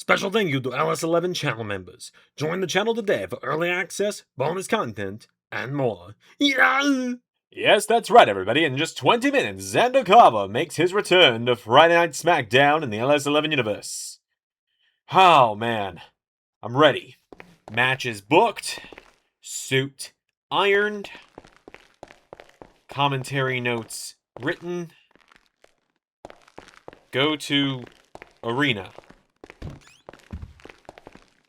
Special thank you to LS11 channel members. Join the channel today for early access, bonus content, and more. Yeah! Yes, that's right, everybody. In just 20 minutes, Xander Carver makes his return to Friday Night SmackDown in the LS11 universe. Oh, man. I'm ready. Match is booked. Suit ironed. Commentary notes written. Go to arena.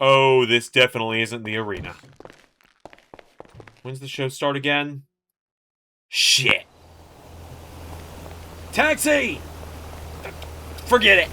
Oh, this definitely isn't the arena. When's the show start again? Shit. Taxi! Forget it.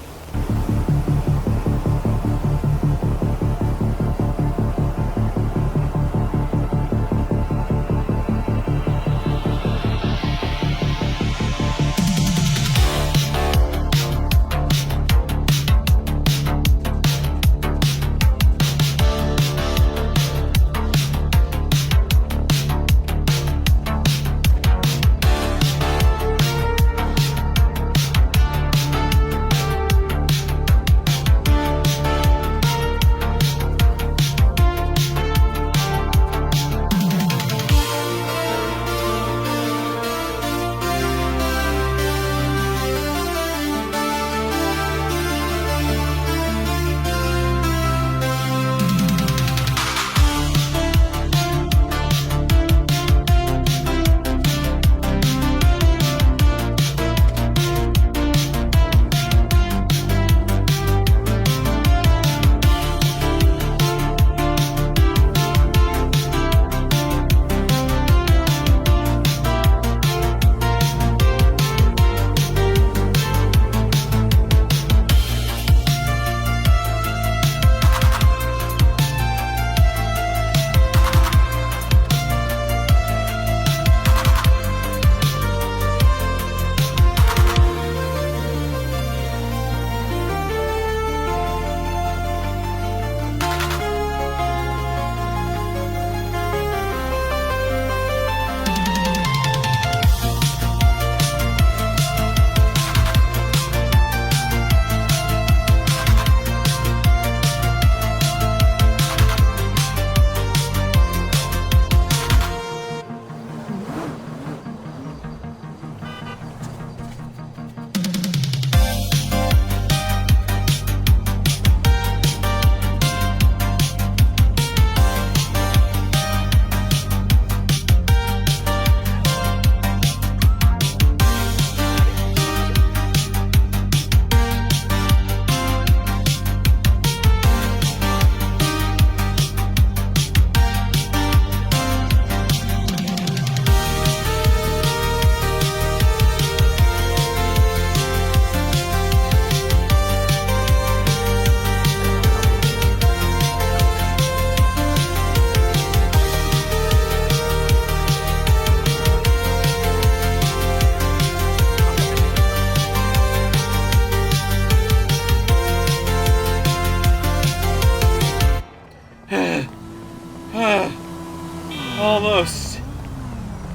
Almost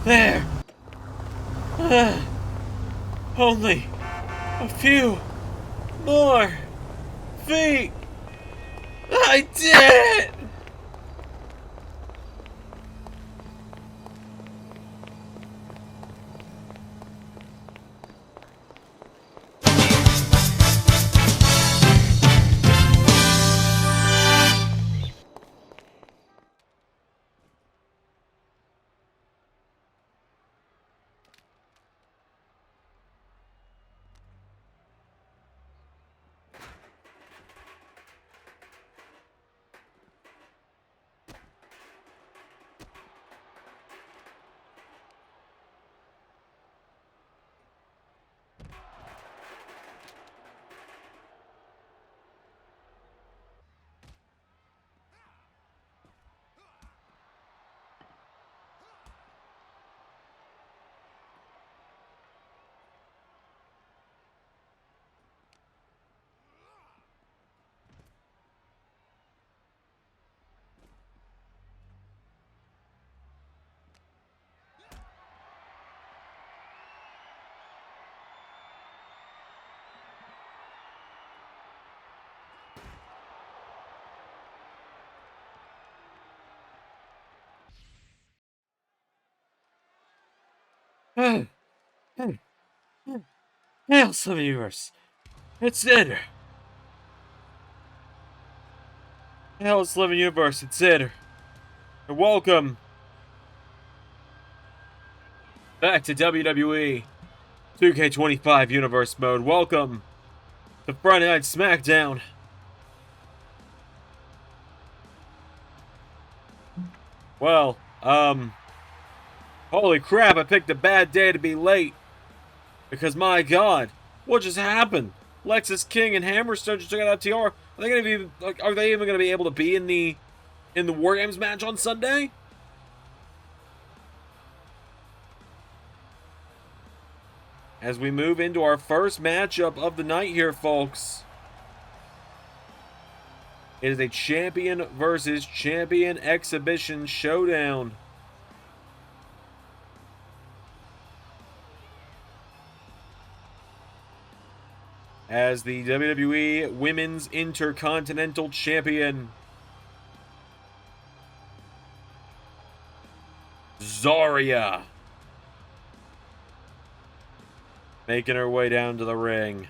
there. Only a few more feet. I did it! Hail, Slimming Universe. It's Ed. Hail, Slimming Universe. It's Ed. And welcome back to WWE 2K25 Universe Mode. Welcome to Friday Night SmackDown. Well, holy crap, I picked a bad day to be late. Because, my God, what just happened? Lexus King and Hammerstone just took out FTR. Are they even gonna be able to be in the War Games match on Sunday? As we move into our first matchup of the night here, folks. It is a champion versus champion exhibition showdown. As the WWE Women's Intercontinental Champion, Zaria, making her way down to the ring.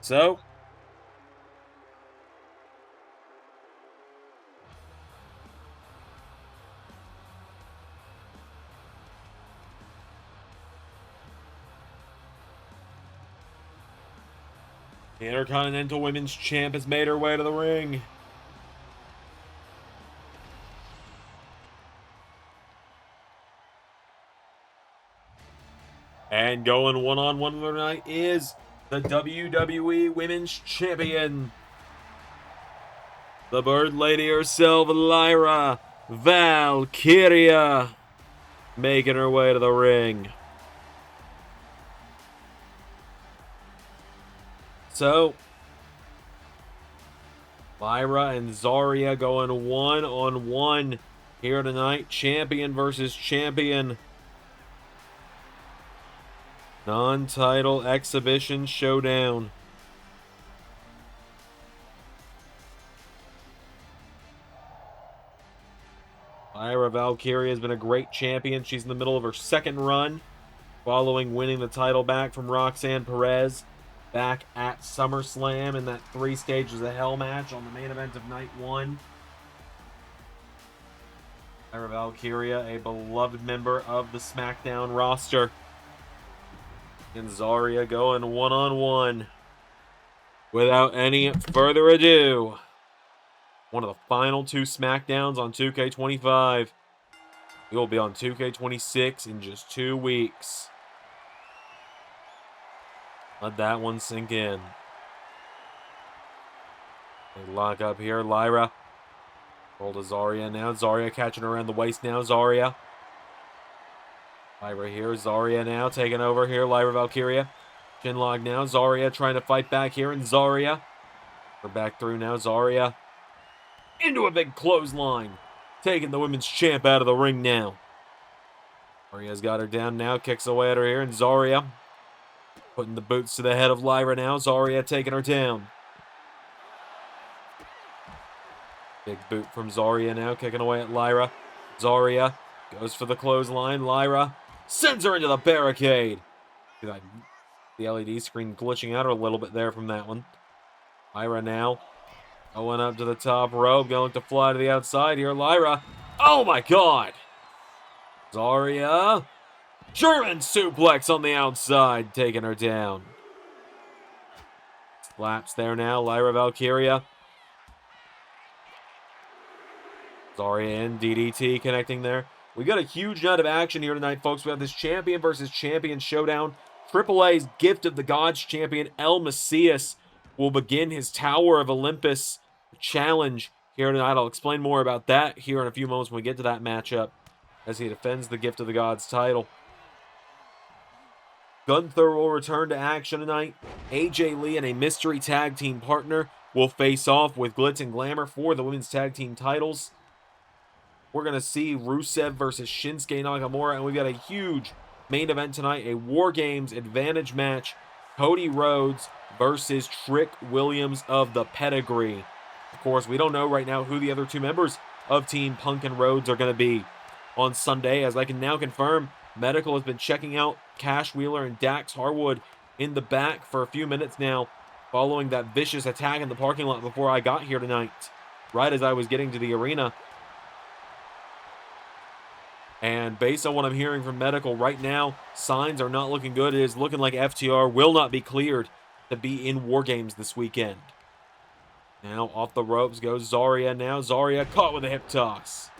So, the Intercontinental Women's Champ has made her way to the ring. And going one-on-one tonight is the WWE Women's Champion, the Bird Lady herself, Lyra Valkyria, making her way to the ring. So, Lyra and Zaria going one-on-one here tonight. Champion versus champion. Non-title exhibition showdown. Lyra Valkyria has been a great champion. She's in the middle of her second run, following winning the title back from Roxanne Perez back at SummerSlam in that 3 Stages of Hell match on the main event of night 1. Lyra Valkyria, a beloved member of the SmackDown roster. And Zaria going one-on-one. Without any further ado, one of the final 2 SmackDowns on 2K25. We will be on 2K26 in just 2 weeks. Let that one sink in. They lock up here. Lyra. Roll to Zaria now. Zaria catching her around the waist now. Zaria. Lyra here. Zaria now taking over here. Lyra Valkyria. Chinlog now. Zaria trying to fight back here. And Zaria. We're back through now. Zaria. Into a big clothesline. Taking the women's champ out of the ring now. Zaria's got her down now. Kicks away at her here. And Zaria putting the boots to the head of Lyra now. Zaria taking her down. Big boot from Zaria now. Kicking away at Lyra. Zaria goes for the clothesline. Lyra sends her into the barricade. The LED screen glitching out a little bit there from that one. Lyra now going up to the top rope. Going to fly to the outside here. Lyra. Oh my God. Zaria. German suplex on the outside. Taking her down. Slaps there now. Lyra Valkyria. Zaria and DDT connecting there. We got a huge night of action here tonight, folks. We have this champion versus champion showdown. AAA's Gift of the Gods champion, Mesias, will begin his Tower of Olympus challenge here tonight. I'll explain more about that here in a few moments when we get to that matchup as he defends the Gift of the Gods title. Gunther will return to action tonight. AJ Lee and a mystery tag team partner will face off with Glitz and Glamour for the women's tag team titles. we're going to see Rusev versus Shinsuke Nakamura, and we've got a huge main event tonight, a War Games advantage match. Cody Rhodes versus Trick Williams of the Pedigree. Of course, we don't know right now who the other two members of Team Punk and Rhodes are going to be on Sunday, as I can now confirm Medical has been checking out Cash Wheeler and Dax Harwood in the back for a few minutes now, following that vicious attack in the parking lot before I got here tonight, right as I was getting to the arena. And based on what I'm hearing from Medical right now, signs are not looking good. It is looking like FTR will not be cleared to be in War Games this weekend. Now off the ropes goes Zaria now. Zaria caught with a hip toss.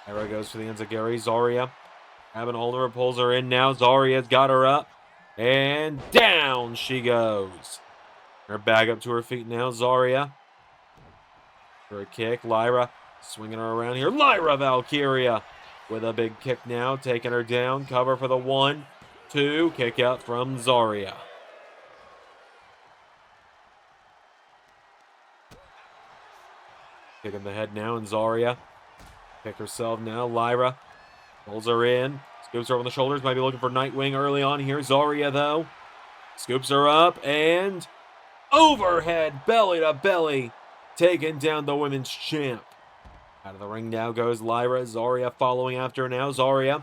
Lyra goes for the enziguri. Zaria having Oliver, pulls her in now. Zaria's got her up. And down she goes. Her back up to her feet now. Zaria for a kick. Lyra swinging her around here. Lyra Valkyria with a big kick now. Taking her down. Cover for the 1, 2. Kick out from Zaria. Kicking the head now, and Zaria pick herself now. Lyra pulls her in. Scoops her on the shoulders. Might be looking for Nightwing early on here. Zaria, though, scoops her up and overhead belly to belly, taking down the women's champ. Out of the ring now goes Lyra. Zaria following after her now. Zaria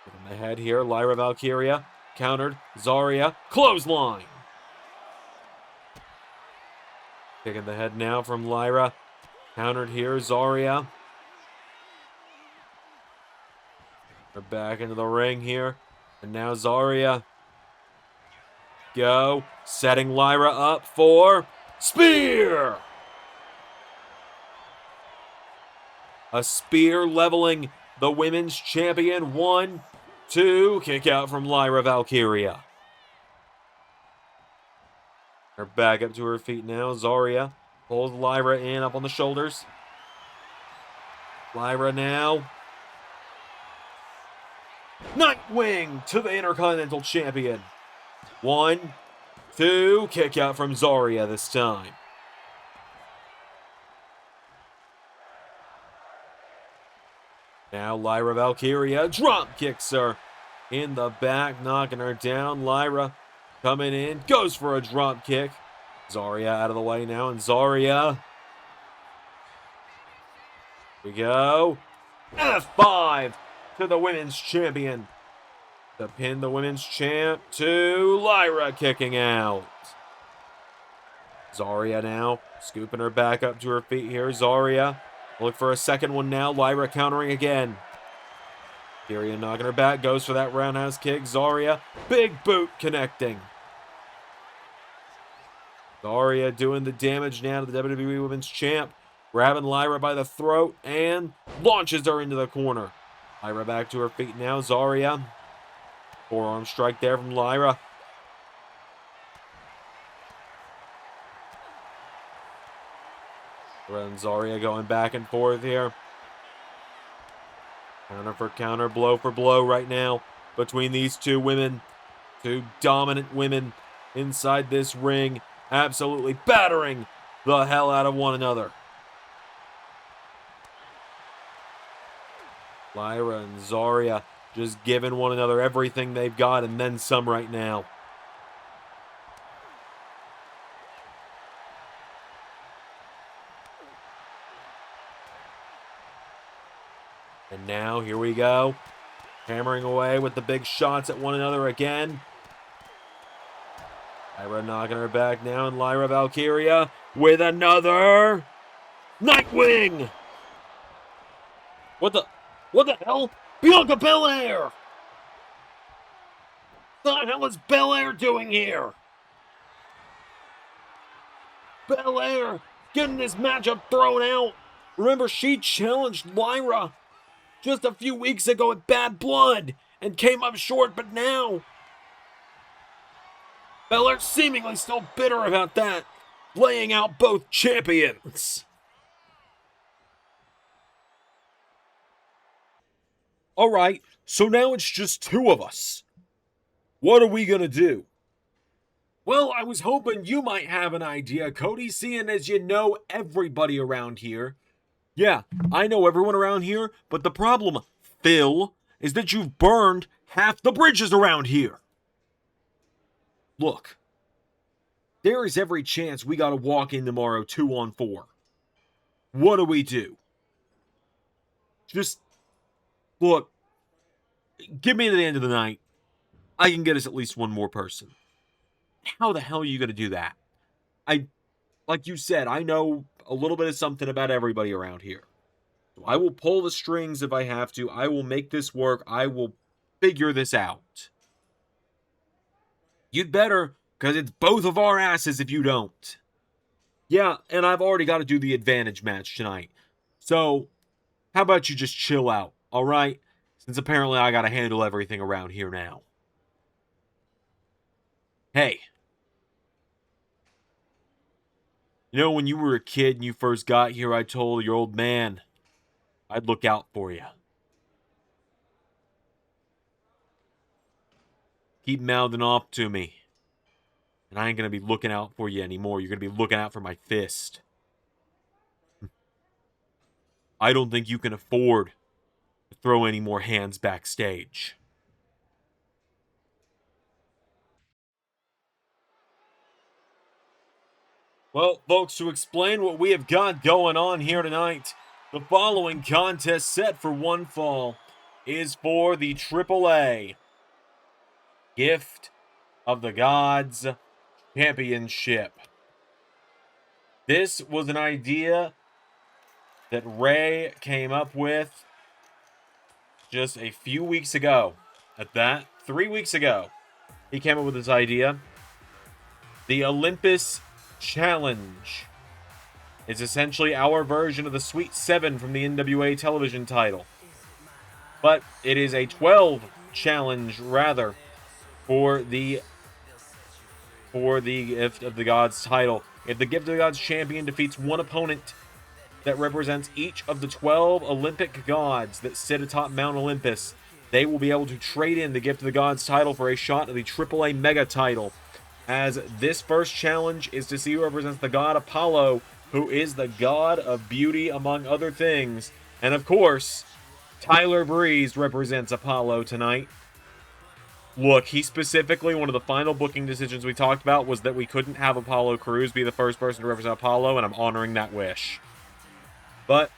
giving the head here. Lyra Valkyria countered. Zaria clothesline. Kicking the head now from Lyra. Countered here. Zaria. We're back into the ring here. And now Zaria. Go. Setting Lyra up for spear. A spear leveling the women's champion. 1, 2. Kick out from Lyra Valkyria. Her back up to her feet now. Zaria pulls Lyra in up on the shoulders. Lyra now. Nightwing to the Intercontinental Champion. 1, 2. Kick out from Zaria this time. Now Lyra Valkyria drop kicks her in the back, knocking her down. Lyra coming in, goes for a drop kick. Zaria out of the way now, and Zaria. Here we go. F5 to the women's champion. To pin the women's champ to Lyra kicking out. Zaria now scooping her back up to her feet here. Zaria look for a second one now. Lyra countering again. Valkyria knocking her back, goes for that roundhouse kick. Zaria, big boot connecting. Zaria doing the damage now to the WWE Women's Champ. Grabbing Lyra by the throat and launches her into the corner. Lyra back to her feet now. Zaria. Forearm strike there from Lyra. And Zaria going back and forth here. Counter for counter, blow for blow right now between these two women. Two dominant women inside this ring. Absolutely battering the hell out of one another. Lyra and Zaria just giving one another everything they've got and then some right now. And now, here we go. Hammering away with the big shots at one another again. Lyra knocking her back now, and Lyra Valkyria with another Nightwing! What the hell? Bianca Belair! What the hell is Belair doing here? Belair getting this matchup thrown out. Remember, she challenged Lyra just a few weeks ago at Bad Blood and came up short, but now Belair seemingly still bitter about that, laying out both champions. All right, so now it's just two of us. What are we going to do? Well, I was hoping you might have an idea, Cody, seeing as you know everybody around here. Yeah, I know everyone around here, but the problem, Phil, is that you've burned half the bridges around here. Look, there is every chance we gotta walk in tomorrow 2-on-4. What do we do? Just, look, give me to the end of the night. I can get us at least one more person. How the hell are you gonna do that? Like you said, I know a little bit of something about everybody around here. So I will pull the strings if I have to. I will make this work. I will figure this out. You'd better, because it's both of our asses if you don't. Yeah, and I've already got to do the advantage match tonight. So, how about you just chill out, alright? Since apparently I got to handle everything around here now. Hey. You know, when you were a kid and you first got here, I told your old man I'd look out for you. Keep mouthing off to me. And I ain't gonna be looking out for you anymore. You're gonna be looking out for my fist. I don't think you can afford to throw any more hands backstage. Well, folks, to explain what we have got going on here tonight, the following contest set for one fall is for the AAA Gift of the Gods Championship. This was an idea that Ray came up with just a few weeks ago. At that, 3 weeks ago, he came up with this idea. The Olympus Challenge is essentially our version of the Sweet 7 from the NWA television title. But it is a 12 challenge, rather, for the Gift of the Gods title. If the Gift of the Gods champion defeats one opponent that represents each of the 12 Olympic gods that sit atop Mount Olympus, they will be able to trade in the Gift of the Gods title for a shot at the AAA Mega title. As this first challenge is to see who represents the god Apollo, who is the god of beauty, among other things. And of course, Tyler Breeze represents Apollo tonight. Look, he specifically, one of the final booking decisions we talked about was that we couldn't have Apollo Crews be the first person to represent Apollo, and I'm honoring that wish. But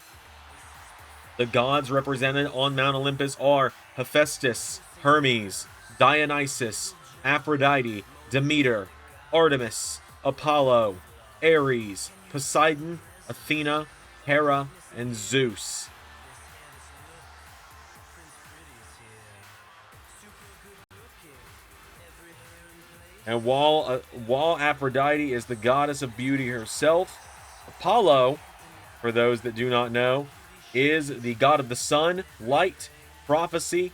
the gods represented on Mount Olympus are Hephaestus, Hermes, Dionysus, Aphrodite, Demeter, Artemis, Apollo, Ares, Poseidon, Athena, Hera, and Zeus. And while Aphrodite is the goddess of beauty herself, Apollo, for those that do not know, is the god of the sun, light, prophecy,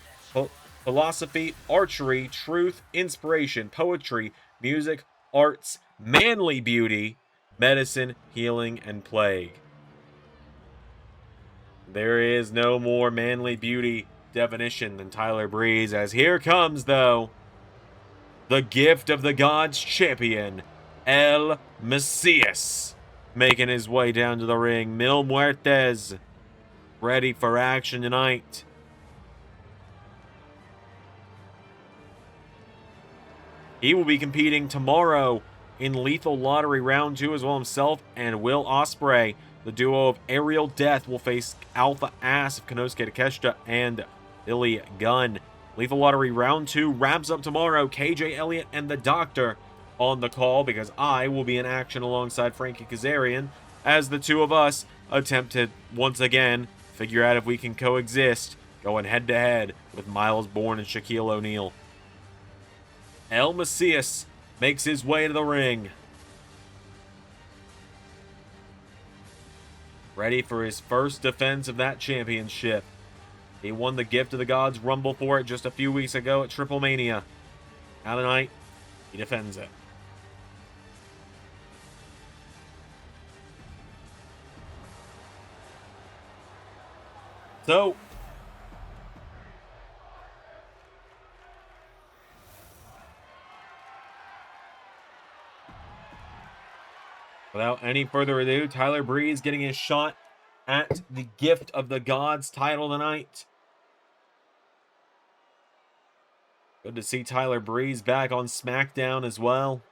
philosophy, archery, truth, inspiration, poetry, music, arts, manly beauty, medicine, healing, and plague. There is no more manly beauty definition than Tyler Breeze, as here comes, though, the Gift of the Gods champion, El Mesias, making his way down to the ring. Mil Muertes, ready for action tonight. He will be competing tomorrow in Lethal Lottery Round 2 as well himself, and Will Ospreay. The duo of Aerial Death will face Alpha Ass of Konosuke Takeshita and Billy Gunn. Lethal Lottery Round 2 wraps up tomorrow. KJ Elliott and the Doctor on the call, because I will be in action alongside Frankie Kazarian as the two of us attempt to, once again, figure out if we can coexist, going head-to-head with Miles Bourne and Shaquille O'Neal. El Mesias makes his way to the ring, ready for his first defense of that championship. He won the Gift of the Gods Rumble for it just a few weeks ago at Triple Mania. Now tonight, he defends it. So, without any further ado, Tyler Breeze getting his shot at the Gift of the Gods title tonight. Good to see Tyler Breeze back on SmackDown as well.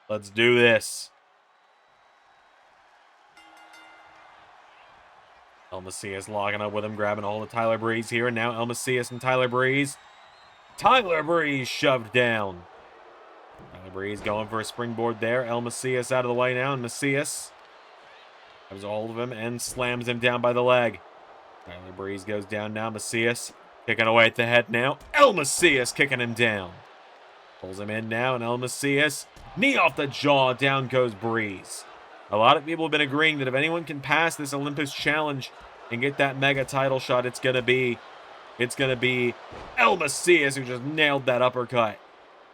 Let's do this. Mesias logging up with him, grabbing a hold of Tyler Breeze here. And now Mesias and Tyler Breeze. Tyler Breeze shoved down. Tyler Breeze going for a springboard there. Mesias out of the way now. And Mesias grabs a hold of him and slams him down by the leg. Tyler Breeze goes down now. Mesias kicking away at the head now. Mesias kicking him down. Pulls him in now. And Mesias, knee off the jaw. Down goes Breeze. A lot of people have been agreeing that if anyone can pass this Olympus challenge and get that mega title shot, it's gonna be Mesias, who just nailed that uppercut.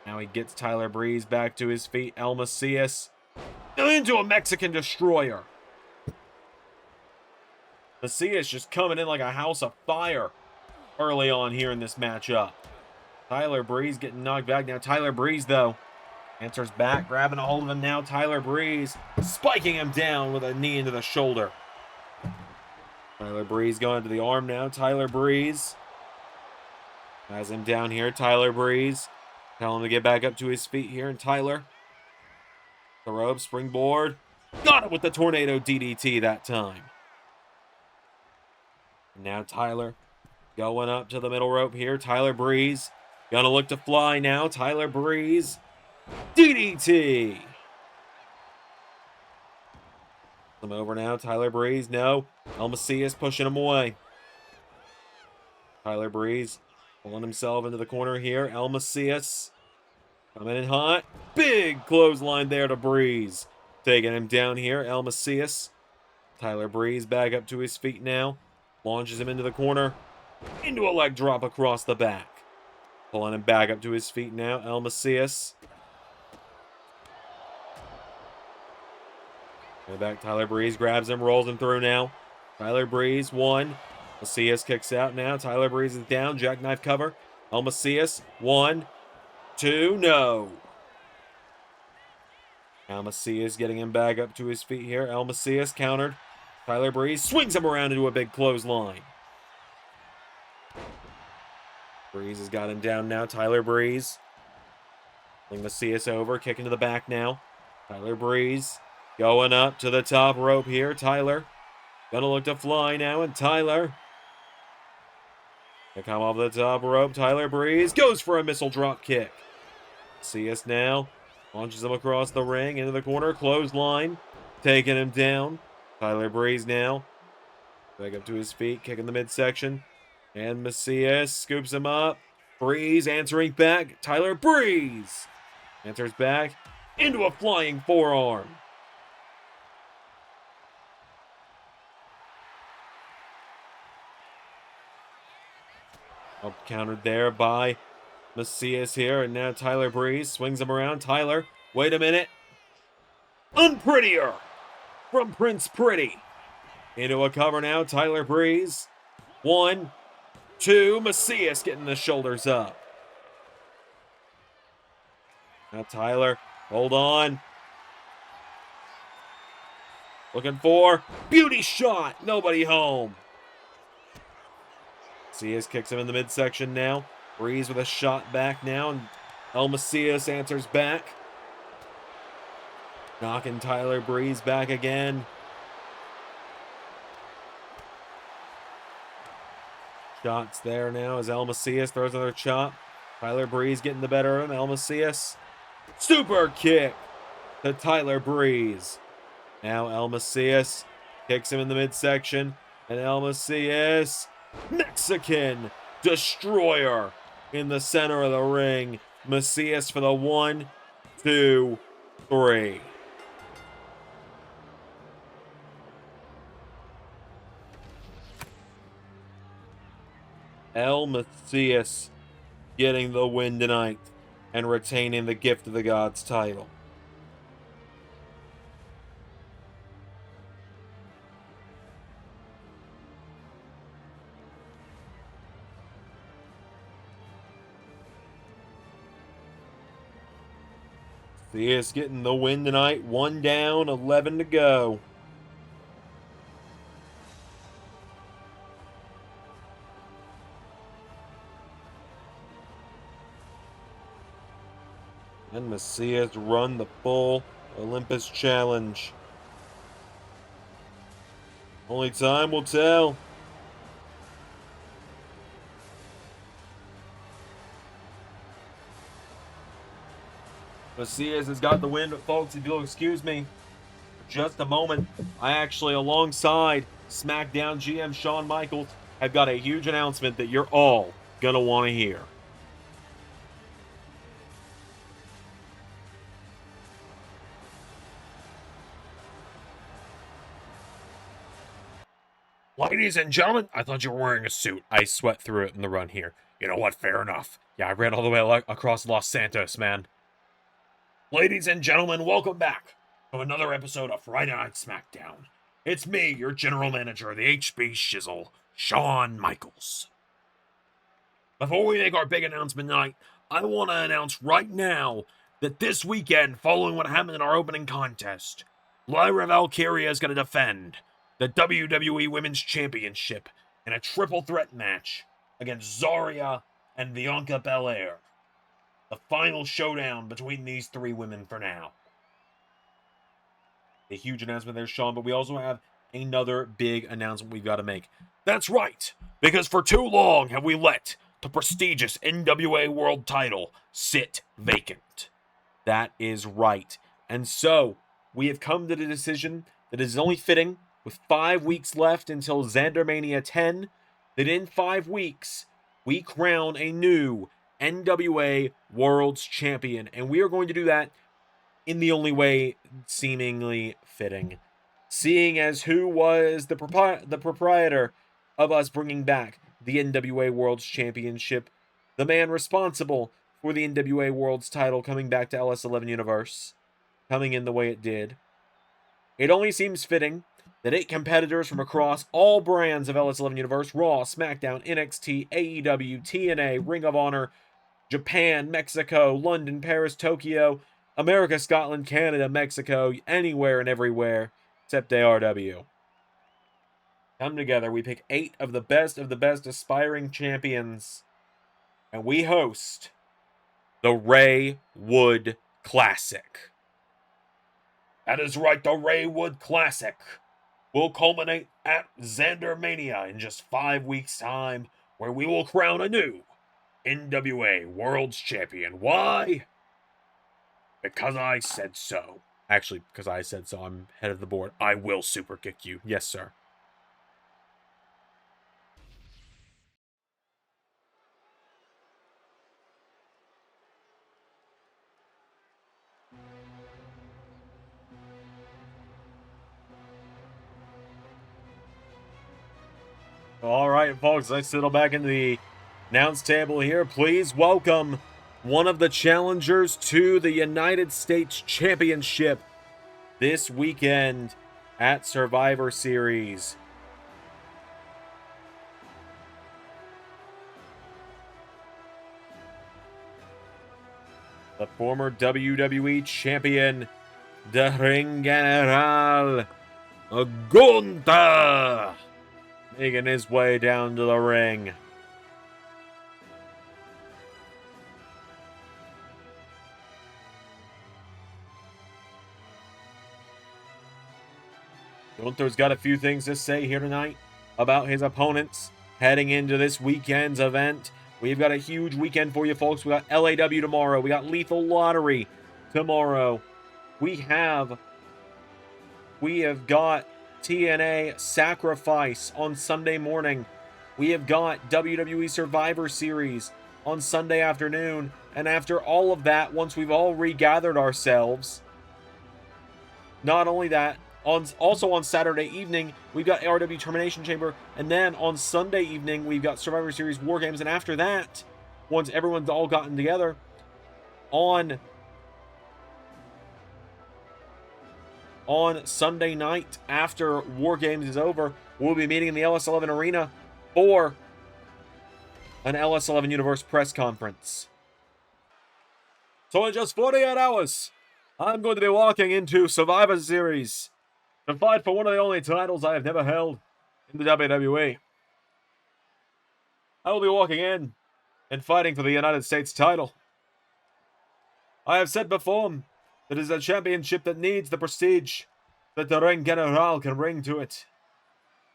Now he gets Tyler Breeze back to his feet. Mesias into a Mexican destroyer. Mesias just coming in like a house of fire early on here in this matchup. Tyler Breeze getting knocked back. Now Tyler Breeze, though, answers back, grabbing a hold of him now. Tyler Breeze spiking him down with a knee into the shoulder. Tyler Breeze going to the arm now. Tyler Breeze has him down here. Tyler Breeze telling him to get back up to his feet here. And Tyler, the rope, springboard. Got it with the tornado DDT that time. And now Tyler going up to the middle rope here. Tyler Breeze gonna look to fly now. Tyler Breeze. DDT. Him over now. Tyler Breeze. No. Mesias pushing him away. Tyler Breeze pulling himself into the corner here. Mesias coming in hot. Big clothesline there to Breeze. Taking him down here. Mesias. Tyler Breeze back up to his feet now. Launches him into the corner. Into a leg drop across the back. Pulling him back up to his feet now. Mesias. Back, Tyler Breeze grabs him, rolls him through now. Tyler Breeze, one. Mesias kicks out now. Tyler Breeze is down, jackknife cover. Mesias, 1, 2, no. Mesias getting him back up to his feet here. Mesias countered. Tyler Breeze swings him around into a big clothesline. Breeze has got him down now. Tyler Breeze. Pulling Mesias over, kicking to the back now. Tyler Breeze. Going up to the top rope here. Tyler gonna look to fly now, and Tyler gonna come off the top rope. Tyler Breeze goes for a missile drop kick. Mesias now launches him across the ring into the corner. Clothesline, taking him down. Tyler Breeze now back up to his feet, kicking the midsection, and Mesias scoops him up. Breeze answering back. Tyler Breeze answers back into a flying forearm. Up countered there by Mesias here, and now Tyler Breeze swings him around. Tyler, wait a minute. Unprettier from Prince Pretty. Into a cover now, Tyler Breeze. 1, 2, Mesias getting the shoulders up. Now Tyler, hold on. Looking for beauty shot. Nobody home. Mesias kicks him in the midsection now. Breeze with a shot back now, and Mesias answers back. Knocking Tyler Breeze back again. Shots there now as Mesias throws another chop. Tyler Breeze getting the better of him. Mesias. Super kick to Tyler Breeze. Now Mesias kicks him in the midsection, and Mesias. Mexican destroyer in the center of the ring. Mesias for the 1, 2, 3. Mesias getting the win tonight and retaining the Gift of the Gods title. Mesias getting the win tonight. 1 down, 11 to go. And Mesias run the full Olympus challenge. Only time will tell. Mesias has got the win, but folks, if you'll excuse me for just a moment, I actually, alongside SmackDown GM Shawn Michaels, have got a huge announcement that you're all gonna want to hear. Ladies and gentlemen, I thought you were wearing a suit. I sweat through it in the run here. You know what? Fair enough. Yeah, I ran all the way across Los Santos, man. Ladies and gentlemen, welcome back to another episode of Friday Night SmackDown. It's me, your general manager of the HB Shizzle, Shawn Michaels. Before we make our big announcement tonight, I want to announce right now that this weekend, following what happened in our opening contest, Lyra Valkyria is going to defend the WWE Women's Championship in a triple threat match against Zaria and Bianca Belair. The final showdown between these three women for now. A huge announcement there, Sean, but we also have another big announcement we've got to make. That's right, because for too long have we let the prestigious NWA World title sit vacant. That is right. And so, we have come to the decision that it is only fitting, with 5 weeks left until Xandermania 10, that in 5 weeks, we crown a new NWA World's Champion. And we are going to do that in the only way seemingly fitting. Seeing as who was the proprietor of us bringing back the NWA World's Championship, the man responsible for the NWA World's title coming back to LS11 Universe, coming in the way it did. It only seems fitting that 8 competitors from across all brands of LS11 Universe, Raw, SmackDown, NXT, AEW, TNA, Ring of Honor, Japan, Mexico, London, Paris, Tokyo, America, Scotland, Canada, Mexico, anywhere and everywhere, except ARW. Come together, we pick 8 of the best aspiring champions, and we host the Ray Wood Classic. That is right, the Ray Wood Classic will culminate at Xandermania in just 5 weeks' time, where we will crown a new NWA World's Champion. Why? Because I said so. Actually, because I said so, I'm head of the board. I will super kick you. Yes, sir. All right, folks, let's settle back into the announce table here. Please welcome one of the challengers to the United States Championship this weekend at Survivor Series. The former WWE Champion, the Ring General, Gunther, making his way down to the ring. Gunther's got a few things to say here tonight about his opponents heading into this weekend's event. We've got a huge weekend for you, folks. We got LAW tomorrow. We got Lethal Lottery tomorrow. We have got TNA Sacrifice on Sunday morning. We have got WWE Survivor Series on Sunday afternoon. And after all of that, once we've all regathered ourselves, not only that, also on Saturday evening, we've got ARW Termination Chamber. And then on Sunday evening, we've got Survivor Series War Games. And after that, once everyone's all gotten together, on Sunday night, after War Games is over, we'll be meeting in the LS11 Arena for an LS11 Universe press conference. So in just 48 hours, I'm going to be walking into Survivor Series to fight for one of the only titles I have never held in the WWE. I will be walking in and fighting for the United States title. I have said before that it is a championship that needs the prestige that the Ring General can bring to it.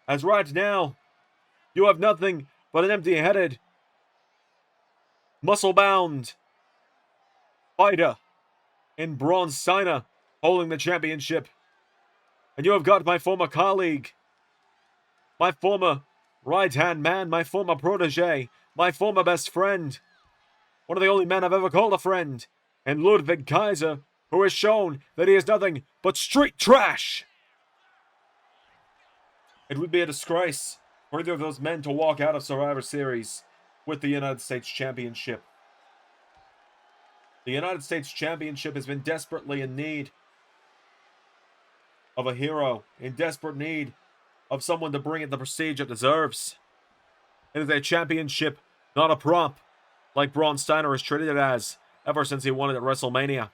As right now, you have nothing but an empty-headed, muscle-bound fighter in Braun Steiner holding the championship. And you have got my former colleague, my former right-hand man, my former protege, my former best friend, one of the only men I've ever called a friend, and Ludwig Kaiser, who has shown that he is nothing but street trash. It would be a disgrace for either of those men to walk out of Survivor Series with the United States Championship. The United States Championship has been desperately in need of a hero, in desperate need of someone to bring it the prestige it deserves. It is a championship, not a prop, like Braun Steiner has treated it as ever since he won it at WrestleMania.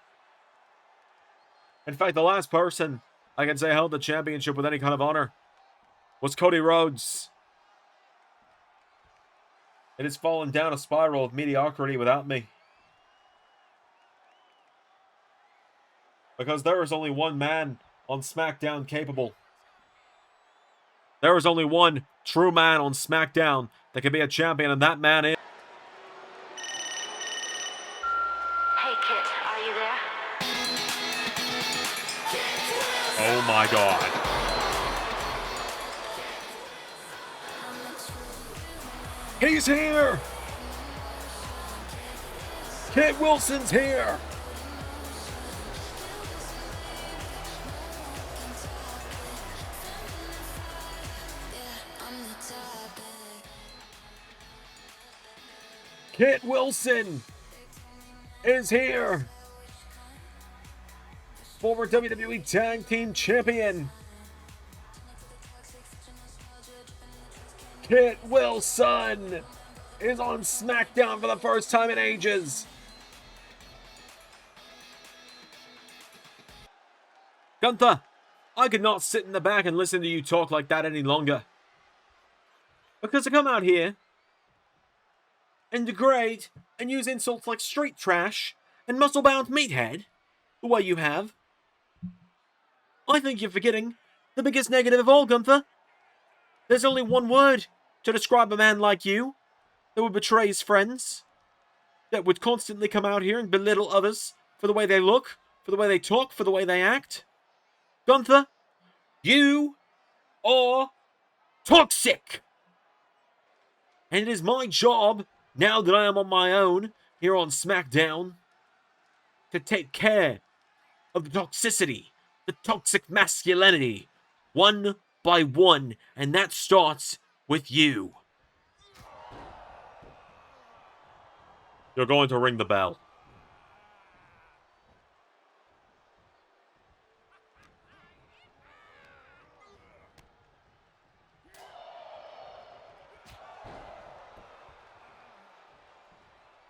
In fact, the last person I can say held the championship with any kind of honor was Cody Rhodes. It has fallen down a spiral of mediocrity without me. Because there is only one man on SmackDown capable. There is only one true man on SmackDown that can be a champion, and that man is... Hey, Kit, are you there? Oh my God. He's here! Kit Wilson's here! Kit Wilson is here! Former WWE Tag Team Champion! Kit Wilson is on SmackDown for the first time in ages! Gunther, I could not sit in the back and listen to you talk like that any longer. Because to come out here and degrade and use insults like street trash and muscle-bound meathead, the way you have, I think you're forgetting the biggest negative of all, Gunther. There's only one word to describe a man like you that would betray his friends, that would constantly come out here and belittle others for the way they look, for the way they talk, for the way they act. Gunther, you are toxic! And it is my job, now that I am on my own here on SmackDown, to take care of the toxicity, the toxic masculinity, one by one, and that starts with you. You're going to ring the bell.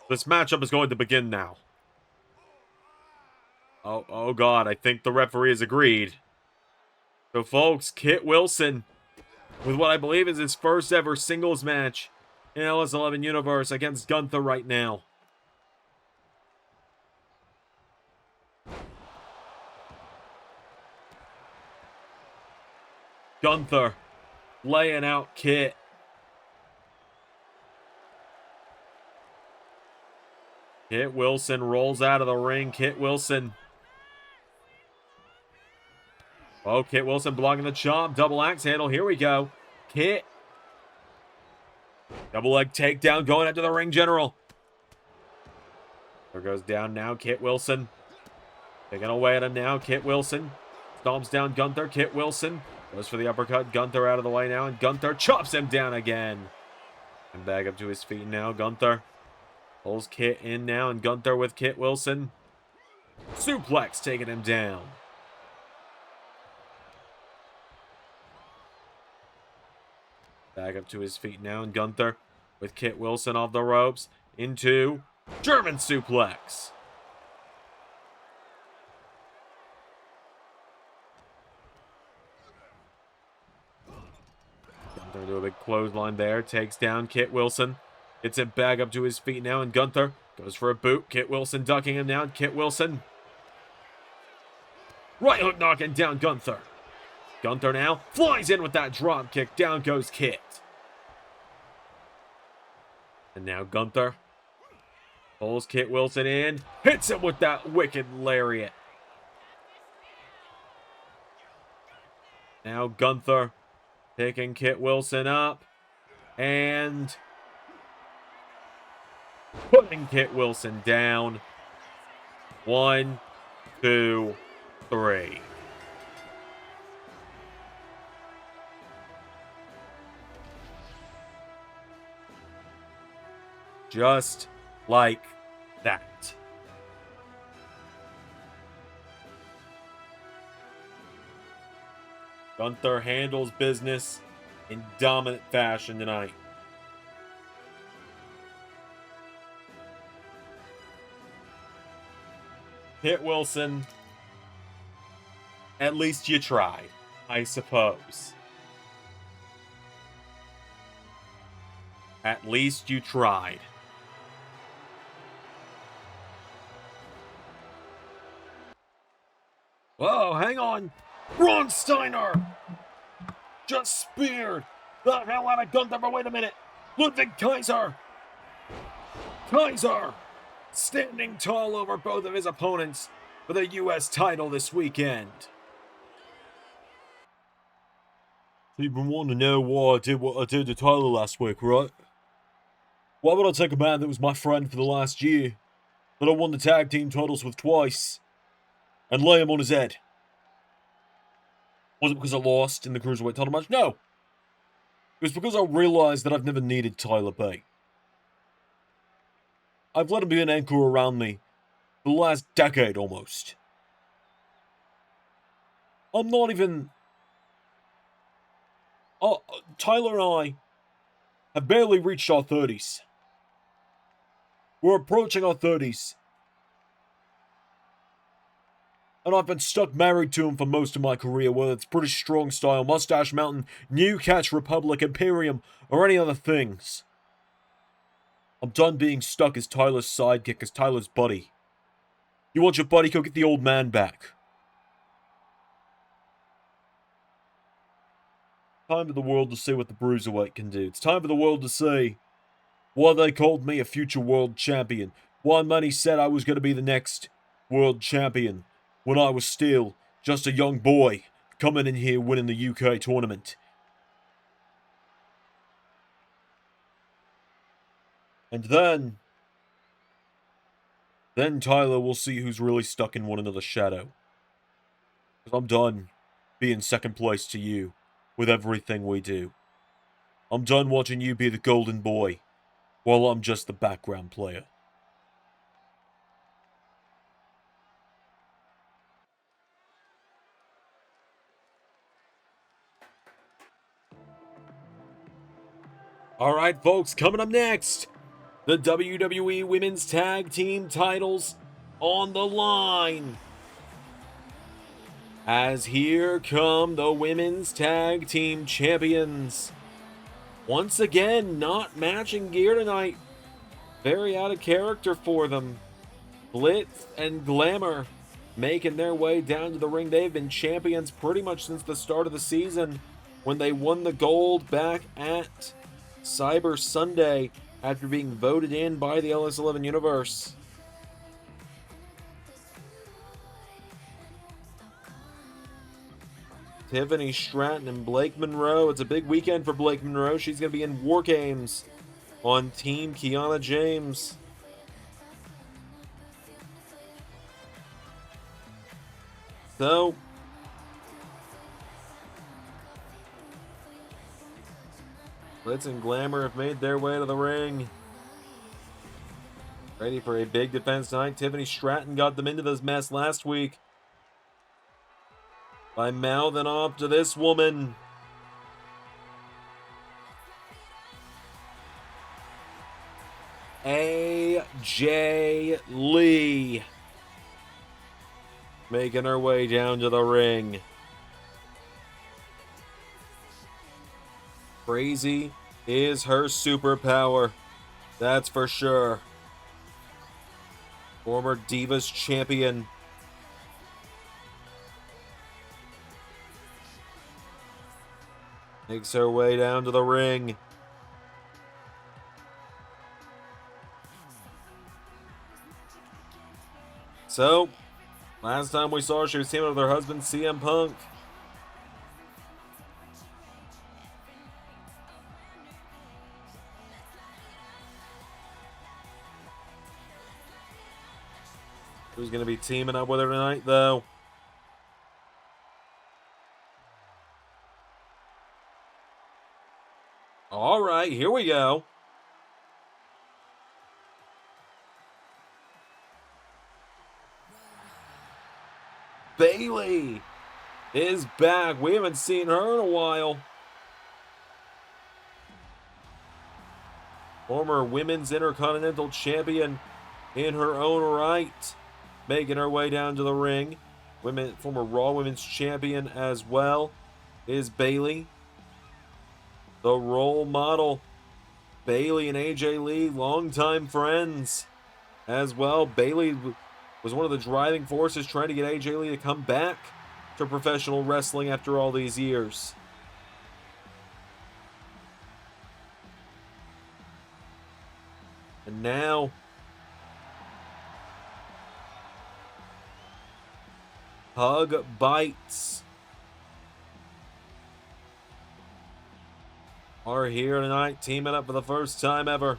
This matchup is going to begin now. Oh God, I think the referee has agreed. So folks, Kit Wilson, with what I believe is his first ever singles match in LS11 Universe against Gunther right now. Gunther laying out Kit. Kit Wilson rolls out of the ring. Kit Wilson. Oh, Kit Wilson blocking the chop. Double axe handle. Here we go. Kit. Double leg takedown going after the ring general. There goes down now. Kit Wilson. Taking away at him now. Kit Wilson. Stomps down Gunther. Kit Wilson. Goes for the uppercut. Gunther out of the way now. And Gunther chops him down again. And back up to his feet now. Gunther. Pulls Kit in now, and Gunther with Kit Wilson. Suplex taking him down. Back up to his feet now, and Gunther with Kit Wilson off the ropes into German suplex. Gonna do a big clothesline there. Takes down Kit Wilson. Gets it back up to his feet now, and Gunther goes for a boot. Kit Wilson ducking him down. Kit Wilson. Right hook knocking down Gunther. Gunther now flies in with that drop kick. Down goes Kit. And now Gunther pulls Kit Wilson in. Hits him with that wicked lariat. Now Gunther picking Kit Wilson up. And putting Kit Wilson down. 1, 2, 3. Just like that. Gunther handles business in dominant fashion tonight. Kit Wilson, at least you tried, I suppose. At least you tried. Whoa, hang on. Braun Steiner just speared the hell out of Gunther, but wait a minute. Ludwig Kaiser. Kaiser standing tall over both of his opponents for the U.S. title this weekend. You've been wanting to know why I did what I did to Tyler last week, right? Why would I take a man that was my friend for the last year, that I won the tag team titles with twice, and lay him on his head? Was it because I lost in the Cruiserweight title match? No. It was because I realized that I've never needed Tyler Bate. I've let him be an anchor around me for the last decade almost. I'm not even... Tyler and I have barely reached our 30s. We're approaching our 30s. And I've been stuck married to him for most of my career, whether it's British Strong Style, Mustache Mountain, New Catch Republic, Imperium, or any other things. I'm done being stuck as Tyler's sidekick, as Tyler's buddy. You want your buddy, go get the old man back. Time for the world to see what the Bruiserweight can do. It's time for the world to see why they called me a future world champion. Why many said I was going to be the next world champion when I was still just a young boy coming in here winning the UK tournament. And then Tyler will see who's really stuck in one another's shadow. Because I'm done being second place to you with everything we do. I'm done watching you be the golden boy while I'm just the background player. Alright, folks, coming up next, the WWE Women's Tag Team titles on the line. As here come the Women's Tag Team Champions. Once again, not matching gear tonight. Very out of character for them. Glitz and Glamour making their way down to the ring. They've been champions pretty much since the start of the season when they won the gold back at Cyber Sunday after being voted in by the LS11 Universe. Tiffany Stratton and Blake Monroe. It's a big weekend for Blake Monroe. She's going to be in War Games on Team Kiana James. So, Glitz and Glamour have made their way to the ring. Ready for a big defense tonight. Tiffany Stratton got them into this mess last week by mouthing off to this woman. AJ Lee making her way down to the ring. Crazy is her superpower. That's for sure. Former Divas champion. Makes her way down to the ring. So, last time we saw her, she was teaming with her husband, CM Punk. Who's going to be teaming up with her tonight, though? All right, here we go. Bayley is back. We haven't seen her in a while. Former Women's Intercontinental Champion in her own right. Making her way down to the ring. Former Raw Women's Champion as well is Bayley. The role model. Bayley and AJ Lee, longtime friends as well. Bayley was one of the driving forces trying to get AJ Lee to come back to professional wrestling after all these years. And now, hug bites are here tonight, teaming up for the first time ever.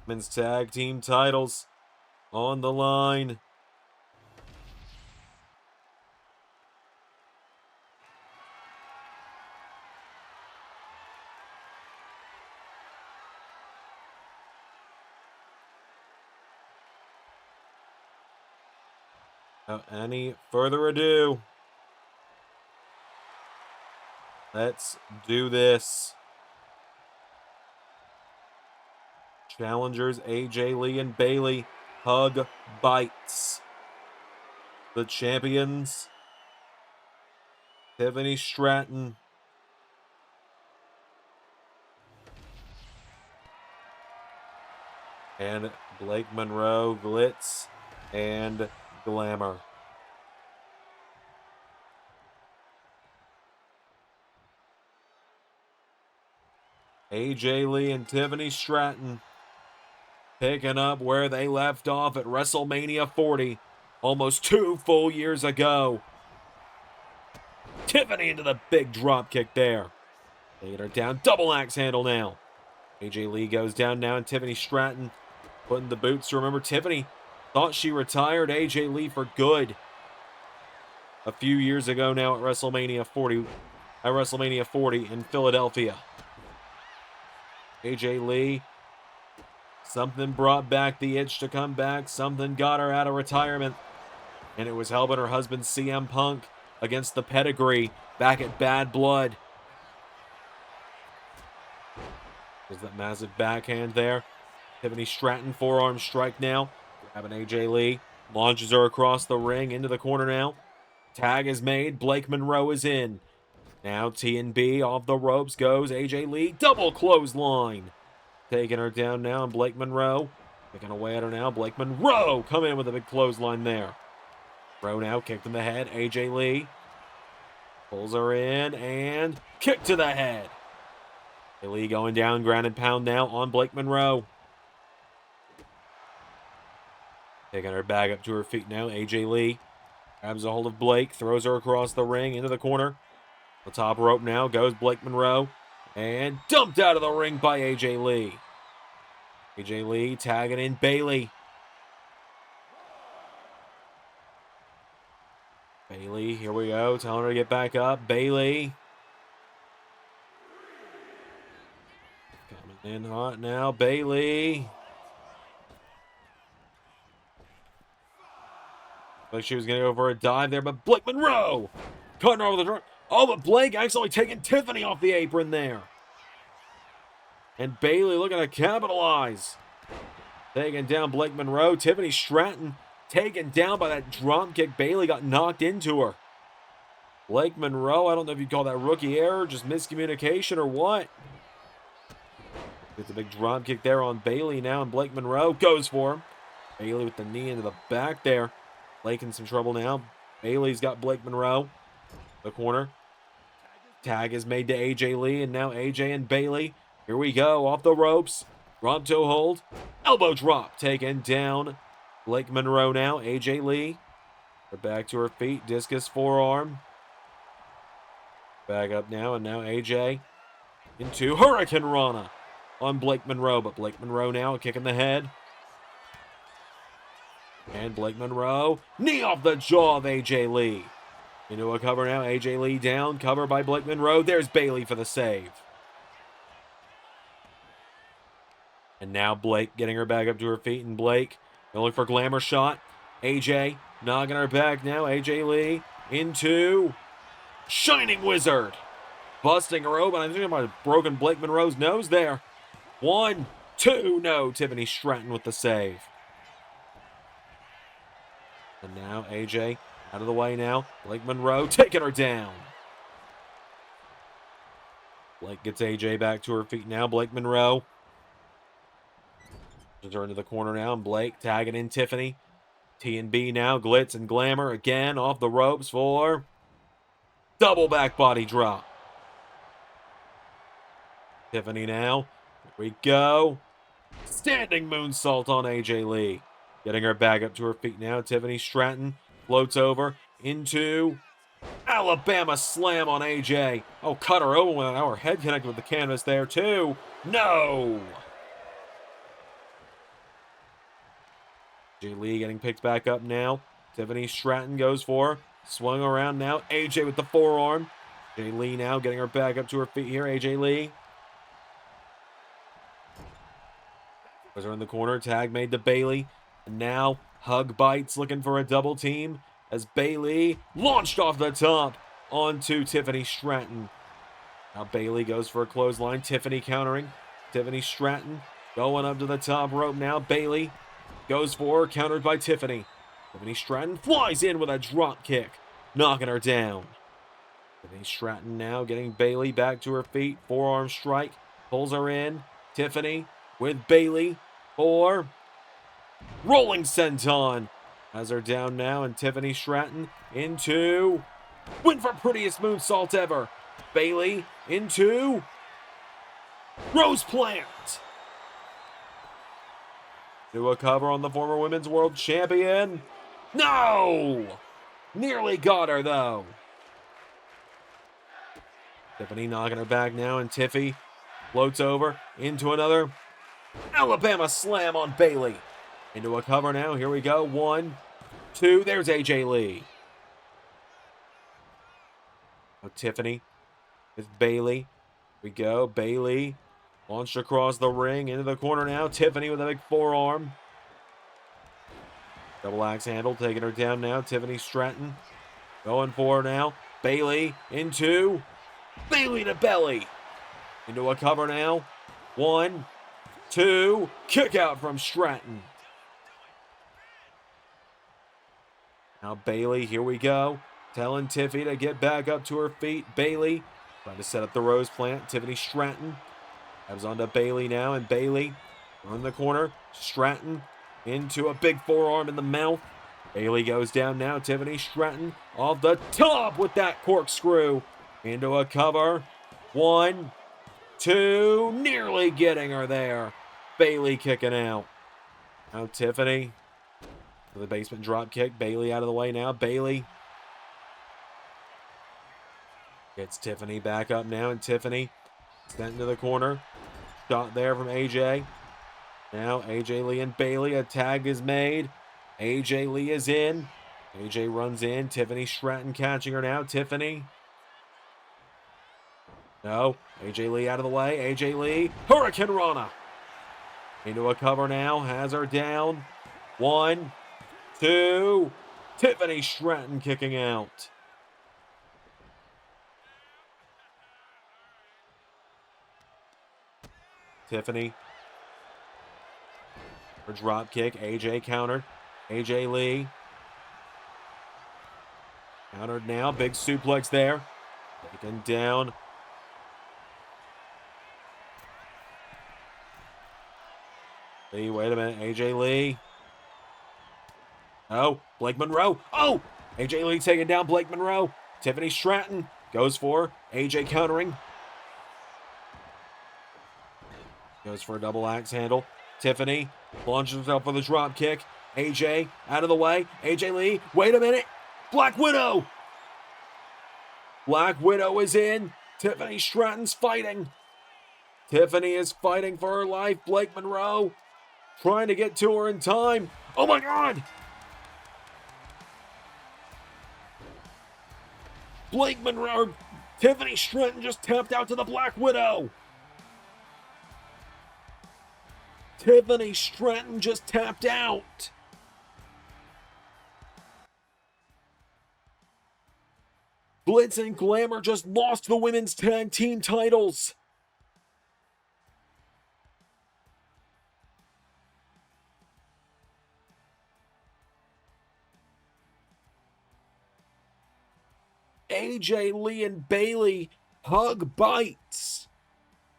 Men's tag team titles on the line. Without any further ado, let's do this. Challengers AJ Lee and Bayley, hug bites. The champions, Tiffany Stratton and Blake Monroe, Glitz and Glamour. AJ Lee and Tiffany Stratton picking up where they left off at WrestleMania 40, almost 2 full years ago. Tiffany into the big drop kick there. They get her down, double axe handle now. AJ Lee goes down now, and Tiffany Stratton putting the boots. Remember, Tiffany thought she retired AJ Lee for good a few years ago now at WrestleMania 40 in Philadelphia. AJ Lee, something brought back the itch to come back. Something got her out of retirement. And it was helping her husband CM Punk against the pedigree back at Bad Blood. There's that massive backhand there. Tiffany Stratton, forearm strike now. Grabbing AJ Lee. Launches her across the ring into the corner now. Tag is made. Blake Monroe is in. Now T&B off the ropes goes AJ Lee. Double clothesline. Taking her down now, and Blake Monroe picking away at her now. Blake Monroe coming in with a big clothesline there. Monroe now kicked in the head. AJ Lee pulls her in and kick to the head. Lee going down, ground and pound now on Blake Monroe. Taking her back up to her feet now. AJ Lee grabs a hold of Blake, throws her across the ring into the corner. The top rope now goes Blake Monroe. And dumped out of the ring by AJ Lee. AJ Lee tagging in Bayley. Bayley, here we go. Telling her to get back up. Bayley. Coming in hot now. Bayley. Like she was going to go for a dive there, but Blake Monroe cutting her over the front. Oh, but Blake actually taking Tiffany off the apron there. And Bayley looking to capitalize. Taking down Blake Monroe. Tiffany Stratton taken down by that drop kick. Bayley got knocked into her. Blake Monroe, I don't know if you'd call that rookie error, just miscommunication or what. Get the big drop kick there on Bayley now, and Blake Monroe goes for him. Bayley with the knee into the back there. Blake in some trouble now. Bayley's got Blake Monroe. The corner. Tag is made to AJ Lee, and now AJ and Bayley. Here we go, off the ropes. Drop toe hold. Elbow drop taken down. Blake Monroe now. AJ Lee. Her back to her feet. Discus forearm. Back up now, and now AJ into Hurricane Rana on Blake Monroe. But Blake Monroe now a kick in the head. And Blake Monroe. Knee off the jaw of AJ Lee. Into a cover now. AJ Lee down. Cover by Blake Monroe. There's Bayley for the save. And now Blake getting her back up to her feet. And Blake gonna look for glamour shot. AJ knocking her back now. AJ Lee into Shining Wizard. Busting her open. I think I might have broken Blake Monroe's nose there. 1, 2. No. Tiffany Stratton with the save. And now AJ out of the way now. Blake Monroe taking her down. Blake gets AJ back to her feet now. Blake Monroe. Turn to the corner now. And Blake tagging in Tiffany. T&B now. Glitz and Glamour again off the ropes for double back body drop. Tiffany now. Here we go. Standing moonsault on AJ Lee. Getting her back up to her feet now. Tiffany Stratton floats over into Alabama slam on AJ. Oh, cut her over with our head connected with the canvas there too. No! AJ Lee getting picked back up now. Tiffany Stratton goes for her. Swung around now. AJ with the forearm. AJ Lee now getting her back up to her feet here. AJ Lee. Goes around the corner. Tag made to Bayley. And now Hug Bites looking for a double team as Bayley launched off the top onto Tiffany Stratton. Now Bayley goes for a clothesline. Tiffany countering. Tiffany Stratton going up to the top rope now. Bayley goes for her, countered by Tiffany. Tiffany Stratton flies in with a drop kick, knocking her down. Tiffany Stratton now getting Bayley back to her feet. Forearm strike, pulls her in. Tiffany with Bayley for rolling senton. Has her down now, and Tiffany Stratton into win for prettiest moonsault ever. Bayley into Rose Plant. Do a cover on the former women's world champion. No! Nearly got her, though. Tiffany knocking her back now, and Tiffy floats over into another Alabama slam on Bayley. Into a cover now. Here we go. 1, 2. There's AJ Lee. Now Tiffany with Bayley. Here we go. Bayley launched across the ring into the corner now. Tiffany with a big forearm. Double axe handle taking her down now. Tiffany Stratton going for her now. Bayley into Bayley to belly. Into a cover now. 1, 2. Kick out from Stratton. Now Bayley, here we go. Telling Tiffy to get back up to her feet. Bayley trying to set up the Rose Plant. Tiffany Stratton comes onto Bayley now, and Bayley on the corner. Stratton into a big forearm in the mouth. Bayley goes down now. Tiffany Stratton off the top with that corkscrew. Into a cover. 1, 2. Nearly getting her there. Bayley kicking out. Now Tiffany with the basement drop kick. Bayley out of the way now. Bayley gets Tiffany back up now, and Tiffany sent into the corner. Shot there from AJ. Now AJ Lee and Bayley. A tag is made. AJ Lee is in. AJ runs in. Tiffany Stratton catching her now. Tiffany. No. AJ Lee out of the way. AJ Lee. Hurricane Rana. Into a cover now. Has her down. 1, 2. Tiffany Stratton kicking out. Tiffany. Her drop kick. AJ countered. AJ Lee. Countered now. Big suplex there. Taken down. Lee, wait a minute. AJ Lee. Oh, Blake Monroe. Oh! AJ Lee taking down Blake Monroe. Tiffany Stratton goes for AJ countering. Goes for a double axe handle. Tiffany launches herself for the drop kick. AJ out of the way. AJ Lee, wait a minute. Black Widow. Black Widow is in. Tiffany Stratton's fighting. Tiffany is fighting for her life. Blake Monroe trying to get to her in time. Oh my God! Blake Monroe, Tiffany Stratton just tapped out to the Black Widow. Tiffany Stratton just tapped out. Glitz and Glamour just lost the women's tag team titles. AJ Lee and Bayley hug bites.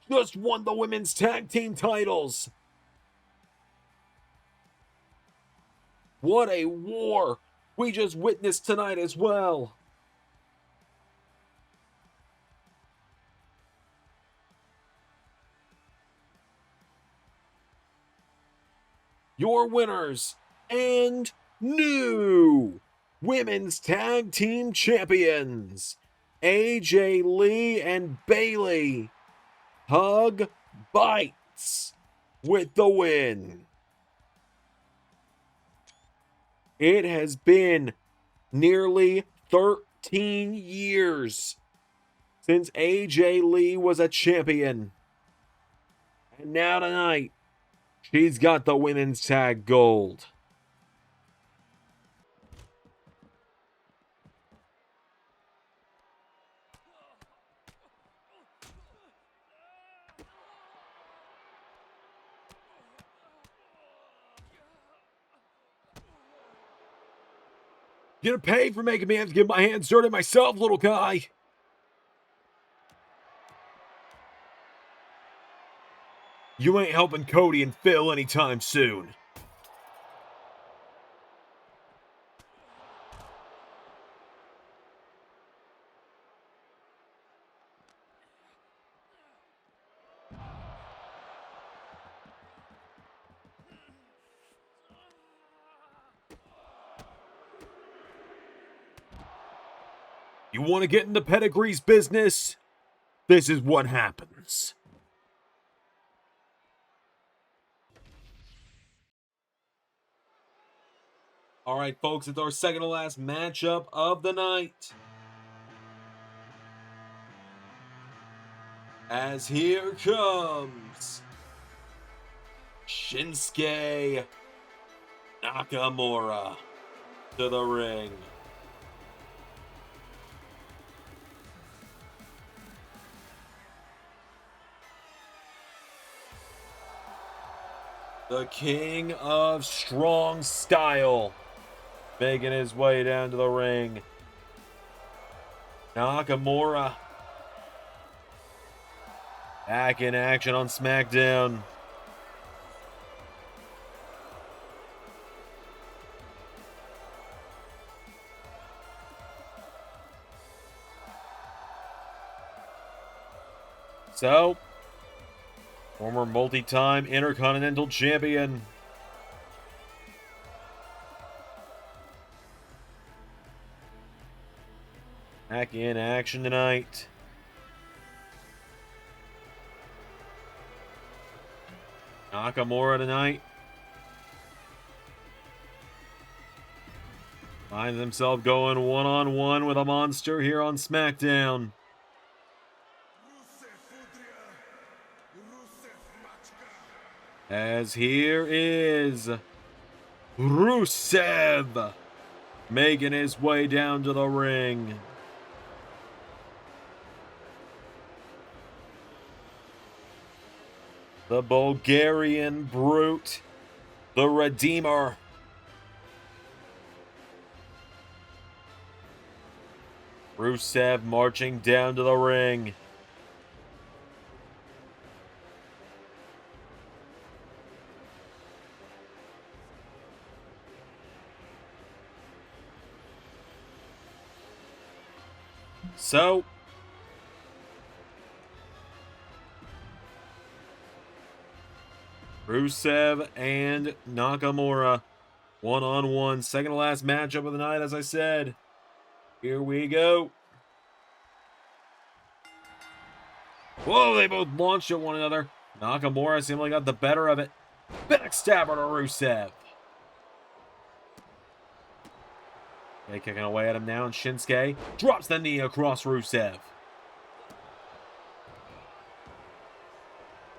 Just won the women's tag team titles. What a war we just witnessed tonight as well. Your winners and new women's tag team champions, AJ Lee and Bayley, hug bites with the win. It has been nearly 13 years since AJ Lee was a champion. And now tonight, she's got the women's tag gold. Gonna pay for making me have to get my hands dirty myself, little guy. You ain't helping Cody and Phil anytime soon. You want to get into Pedigree's business? This is what happens. All right, folks, it's our second to last matchup of the night. As here comes Shinsuke Nakamura to the ring. The king of strong style, making his way down to the ring. Nakamura back in action on SmackDown. So, former multi-time Intercontinental Champion back in action tonight. Nakamura tonight finds himself going one-on-one with a monster here on SmackDown. As here is Rusev making his way down to the ring. The Bulgarian Brute, the Redeemer, Rusev marching down to the ring. So, Rusev and Nakamura, one-on-one, second to last matchup of the night, as I said. Here we go. Whoa, they both launched at one another. Nakamura seemingly got the better of it. Backstabber to Rusev. Okay, kicking away at him now, and Shinsuke drops the knee across Rusev.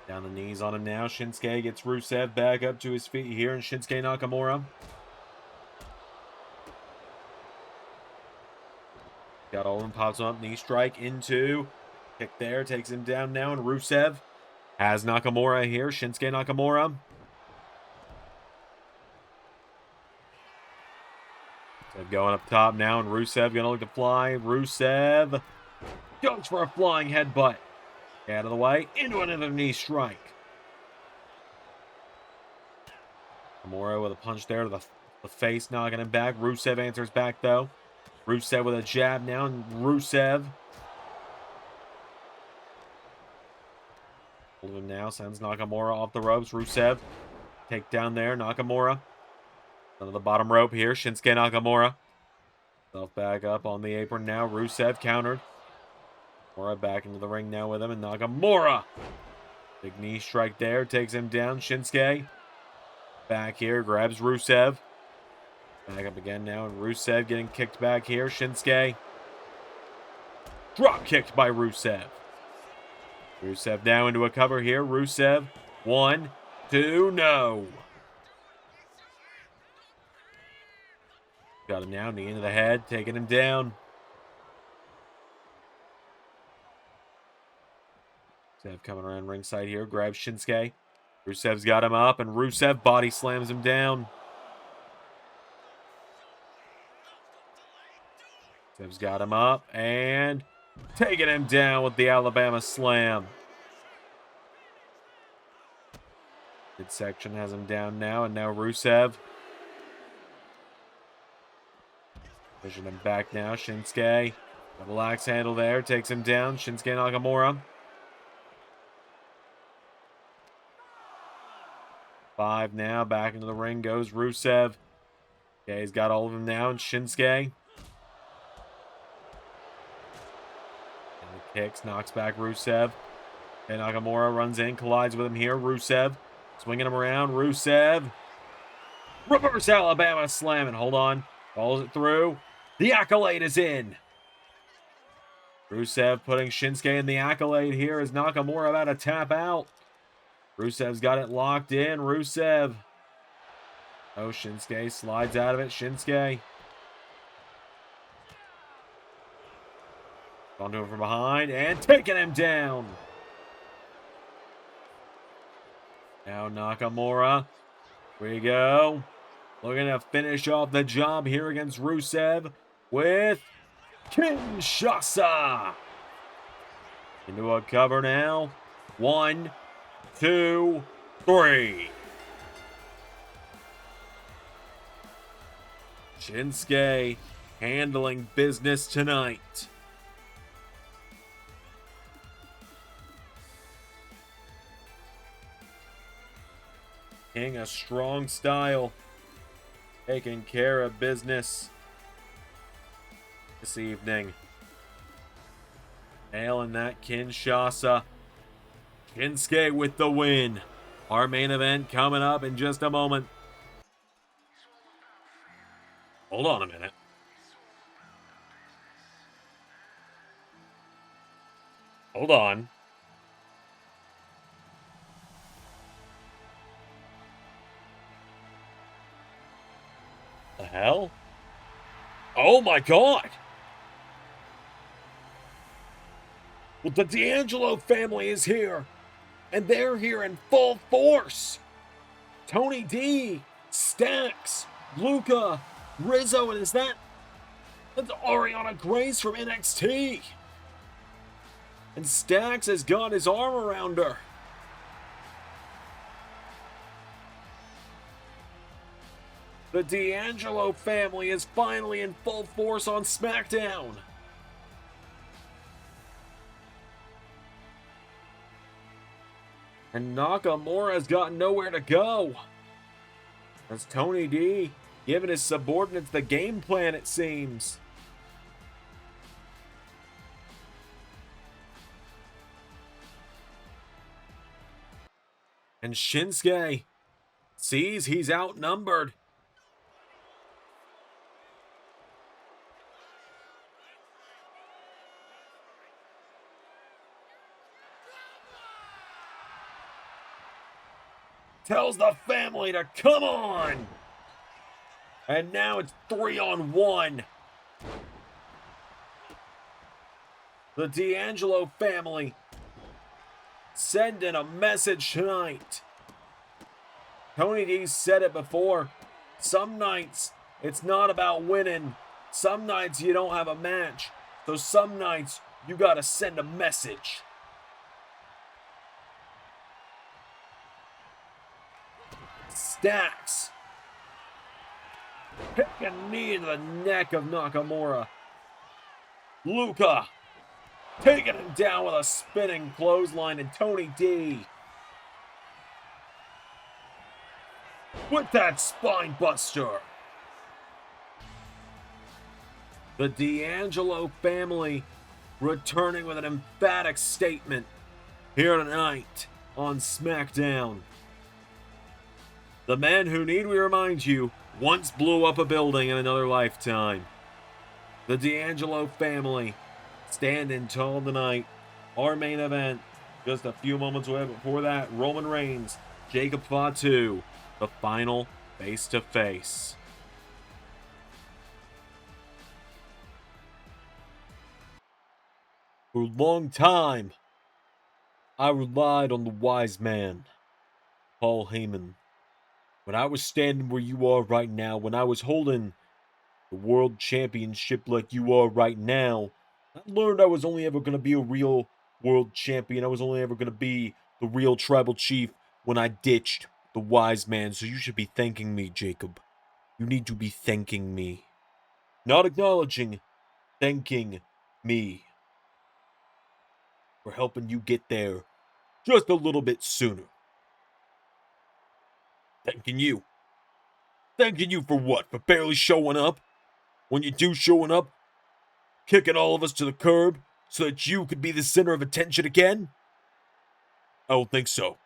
Down the knees on him now. Shinsuke gets Rusev back up to his feet here, and Shinsuke Nakamura. Got all of them, pops him up, knee strike into. Kick there, takes him down now, and Rusev has Nakamura here. Shinsuke Nakamura. Going up top now, and Rusev gonna look to fly. Rusev goes for a flying headbutt. Out of the way, into another knee strike. Nakamura with a punch there to the face, knocking him back. Rusev answers back, though. Rusev with a jab now, and Rusev hold him now, sends Nakamura off the ropes. Rusev take down there, Nakamura. Under the bottom rope here, Shinsuke Nakamura. Self back up on the apron now. Rusev countered. Nakamura back into the ring now with him, and Nakamura. Big knee strike there, takes him down. Shinsuke back here, grabs Rusev. Back up again now, and Rusev getting kicked back here. Shinsuke drop kicked by Rusev. Rusev now into a cover here. Rusev, 1, 2, no. Got him now, knee into the head, taking him down. Rusev coming around ringside here, grabs Shinsuke. Rusev's got him up, and Rusev body slams him down. Rusev's got him up, and taking him down with the Alabama Slam. Midsection has him down now, and now Rusev pushing him back now. Shinsuke, double axe handle there, takes him down. Shinsuke Nakamura. 5 now, back into the ring goes Rusev. Okay, he's got all of them now, and Shinsuke. And the kicks, knocks back Rusev. And Nakamura runs in, collides with him here. Rusev swinging him around. Rusev. Reverse Alabama Slam, and hold on. Follows it through. The Accolade is in. Rusev putting Shinsuke in the Accolade here as Nakamura about to tap out. Rusev's got it locked in. Rusev. Oh, Shinsuke slides out of it. Shinsuke. Onto him from behind and taking him down. Now Nakamura. Here we go. Looking to finish off the job here against Rusev with Kinshasa. Into a cover now. 1, 2, 3. Shinsuke handling business tonight. King of strong style. Taking care of business this evening. Nailing that Kinshasa. Shinsuke with the win. Our main event coming up in just a moment. Hold on a minute. Hold on. The hell? Oh my God! Well, the D'Angelo family is here, and they're here in full force. Tony D, Stacks, Luca, Rizzo, and is that That's Ariana Grace from NXT. And Stax has got his arm around her. The D'Angelo family is finally in full force on SmackDown. And Nakamura's got nowhere to go. That's Tony D giving his subordinates the game plan, it seems. And Shinsuke sees he's outnumbered. Tells the family to come on. And now it's 3-on-1. The D'Angelo family sending a message tonight. Tony D said it before. Some nights it's not about winning. Some nights you don't have a match. So some nights you gotta send a message. Stacks. Pick a knee to the neck of Nakamura. Luka taking him down with a spinning clothesline, and Tony D with that spine buster. The D'Angelo family returning with an emphatic statement here tonight on SmackDown. The man who, need we remind you, once blew up a building in another lifetime. The D'Angelo family standing tall tonight. Our main event, just a few moments away before that, Roman Reigns, Jacob Fatu, the final face-to-face. For a long time, I relied on the wise man, Paul Heyman. When I was standing where you are right now, when I was holding the world championship like you are right now, I learned I was only ever going to be a real world champion. I was only ever going to be the real tribal chief when I ditched the wise man. So you should be thanking me, Jacob. You need to be thanking me. Not acknowledging, thanking me for helping you get there just a little bit sooner. Thanking you. Thanking you for what? For barely showing up? When you do showing up, kicking all of us to the curb so that you could be the center of attention again? I don't think so.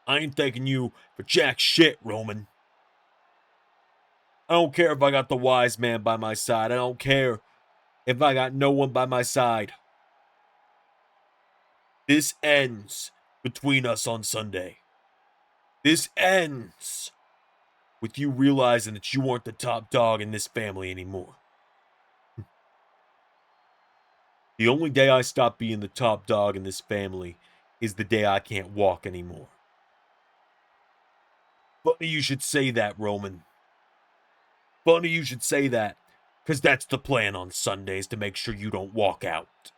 I ain't thanking you for jack shit, Roman. I don't care if I got the wise man by my side. I don't care if I got no one by my side. This ends between us on Sunday. This ends with you realizing that you aren't the top dog in this family anymore. The only day I stop being the top dog in this family is the day I can't walk anymore. Funny you should say that, Roman. Funny you should say that, because that's the plan on Sundays, to make sure you don't walk out.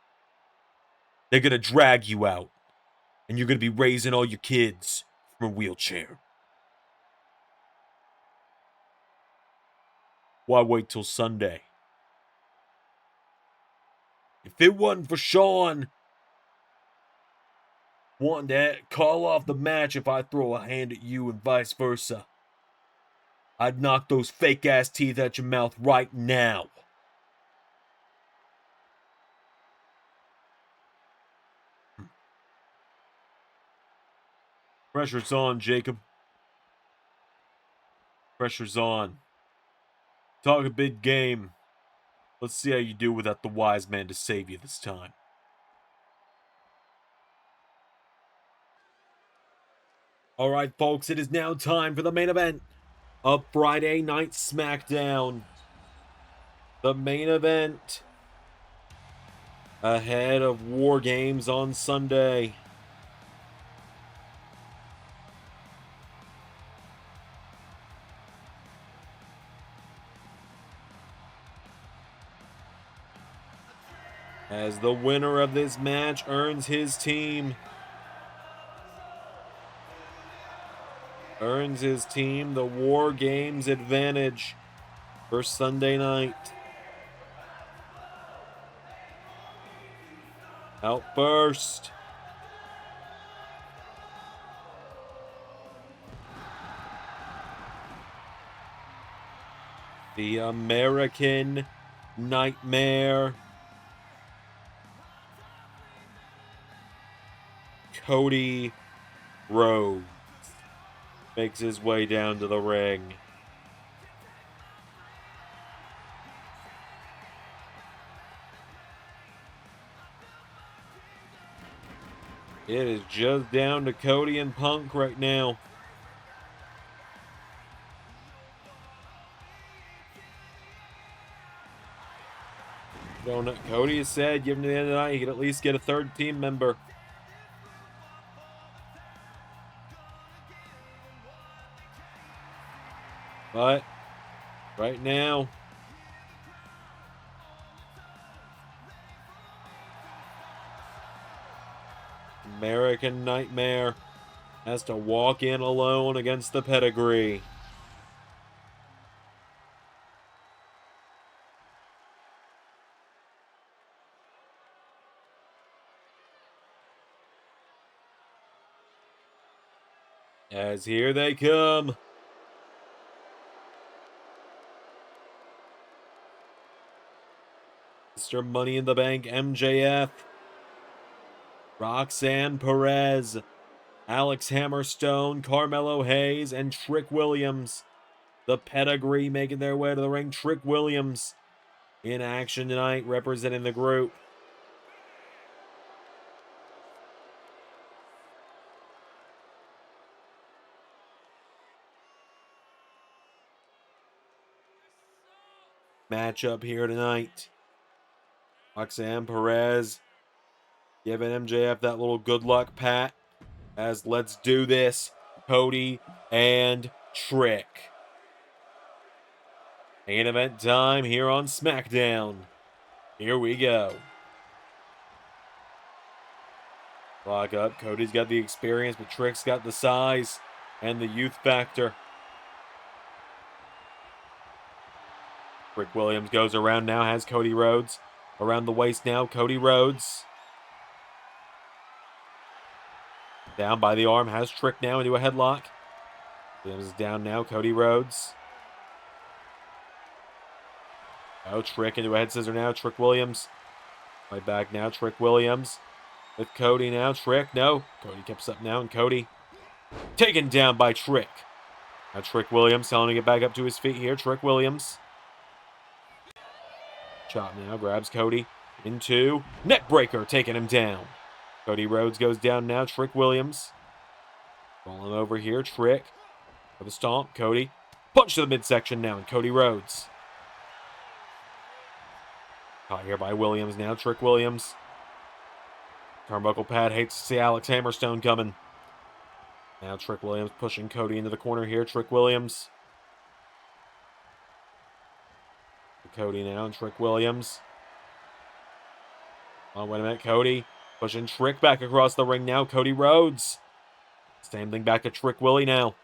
They're going to drag you out, and you're going to be raising all your kids from a wheelchair. Why wait till Sunday? If it wasn't for Sean wanting to call off the match if I throw a hand at you and vice versa, I'd knock those fake-ass teeth out your mouth right now. Pressure's on, Jacob. Pressure's on. Talk a big game. Let's see how you do without the wise man to save you this time. Alright, folks, it is now time for the main event of Friday Night SmackDown. The main event ahead of War Games on Sunday. as the winner of this match earns his team. Earns his team the War Games advantage for Sunday night. Out first. The American Nightmare, Cody Rhodes, makes his way down to the ring. It is just down to Cody and Punk right now. Cody has said, given to the end of the night, he could at least get a third team member. But right now, American Nightmare has to walk in alone against the Pedigree. As here they come. Mr. Money in the Bank MJF. Roxanne Perez. Alex Hammerstone, Carmelo Hayes, and Trick Williams. The Pedigree making their way to the ring. Trick Williams in action tonight representing the group. Matchup here tonight. Roxanne Perez giving MJF that little good luck pat as let's do this. Cody and Trick. Main event time here on SmackDown. Here we go. Lock up. Cody's got the experience, but Trick's got the size and the youth factor. Trick Williams goes around now, has Cody Rhodes. Around the waist now, Cody Rhodes. Down by the arm, has Trick now into a headlock. Williams is down now, Cody Rhodes. Oh, Trick into a head scissor now, Trick Williams. Right back now, Trick Williams. With Cody now, Trick, no. Cody keeps up now, and Cody taken down by Trick. Now Trick Williams telling him to get back up to his feet here, Trick Williams. Chop now, grabs Cody into neckbreaker, taking him down. Cody Rhodes goes down now, Trick Williams. Rolling over here, Trick with a stomp, Cody. Punch to the midsection now, and Cody Rhodes. Caught here by Williams now, Trick Williams. Turnbuckle pad hates to see Alex Hammerstone coming. Now Trick Williams pushing Cody into the corner here, Trick Williams. Cody now, and Trick Williams. Oh, wait a minute, Cody pushing Trick back across the ring now, Cody Rhodes. Same thing back to Trick Willie now.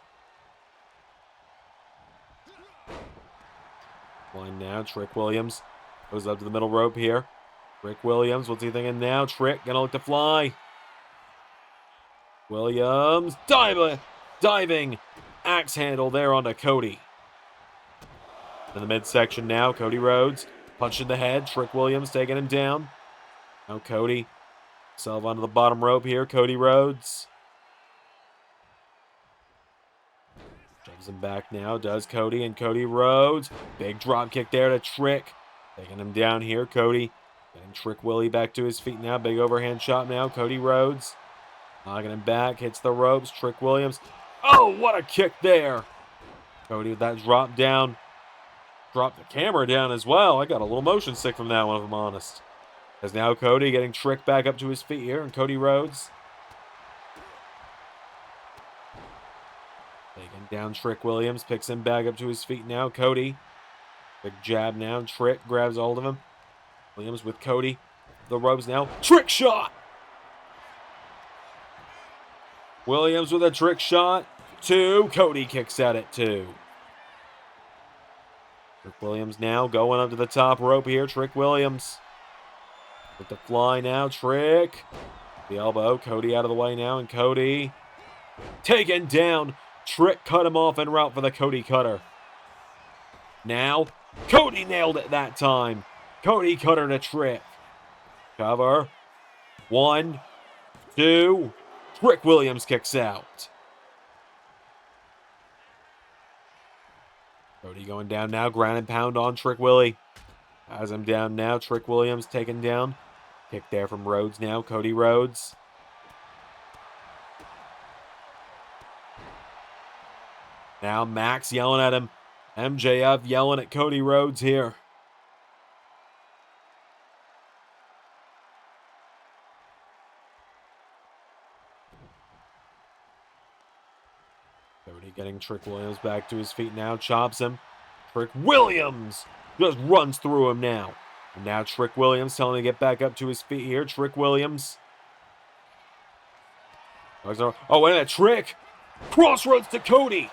Line now, Trick Williams goes up to the middle rope here. Trick Williams, what's he thinking now? Trick gonna look to fly. Williams diving axe handle there onto Cody. In the midsection now, Cody Rhodes punching the head. Trick Williams taking him down. Now Cody self onto the bottom rope here. Cody Rhodes shoves him back now. Does Cody, and Cody Rhodes. Big drop kick there to Trick. Taking him down here. Cody getting Trick Willie back to his feet now. Big overhand shot now. Cody Rhodes knocking him back. Hits the ropes. Trick Williams. Oh, what a kick there. Cody with that drop down. Dropped the camera down as well. I got a little motion sick from that one, if I'm honest. As now Cody getting Trick back up to his feet here, and Cody Rhodes taking down Trick Williams, picks him back up to his feet now. Cody, big jab now. Trick grabs hold of him. Williams with Cody the ropes now. Trick shot! Williams with a trick shot. 2. Cody kicks out at 2. Trick Williams now going up to the top rope here. Trick Williams. With the fly now. Trick. The elbow. Cody out of the way now. And Cody taken down. Trick cut him off en route for the Cody cutter. Now, Cody nailed it that time. Cody cutter to Trick. Cover. 1, 2. Trick Williams kicks out. Cody going down now. Ground and pound on Trick Willie. Has him down now. Trick Williams taken down. Kick there from Rhodes now. Cody Rhodes. Now Max yelling at him. MJF yelling at Cody Rhodes here. Cody getting Trick Williams back to his feet now. Chops him. Trick Williams just runs through him now. And now Trick Williams telling him to get back up to his feet here. Trick Williams. Oh, wait a minute. Trick. Crossroads to Cody.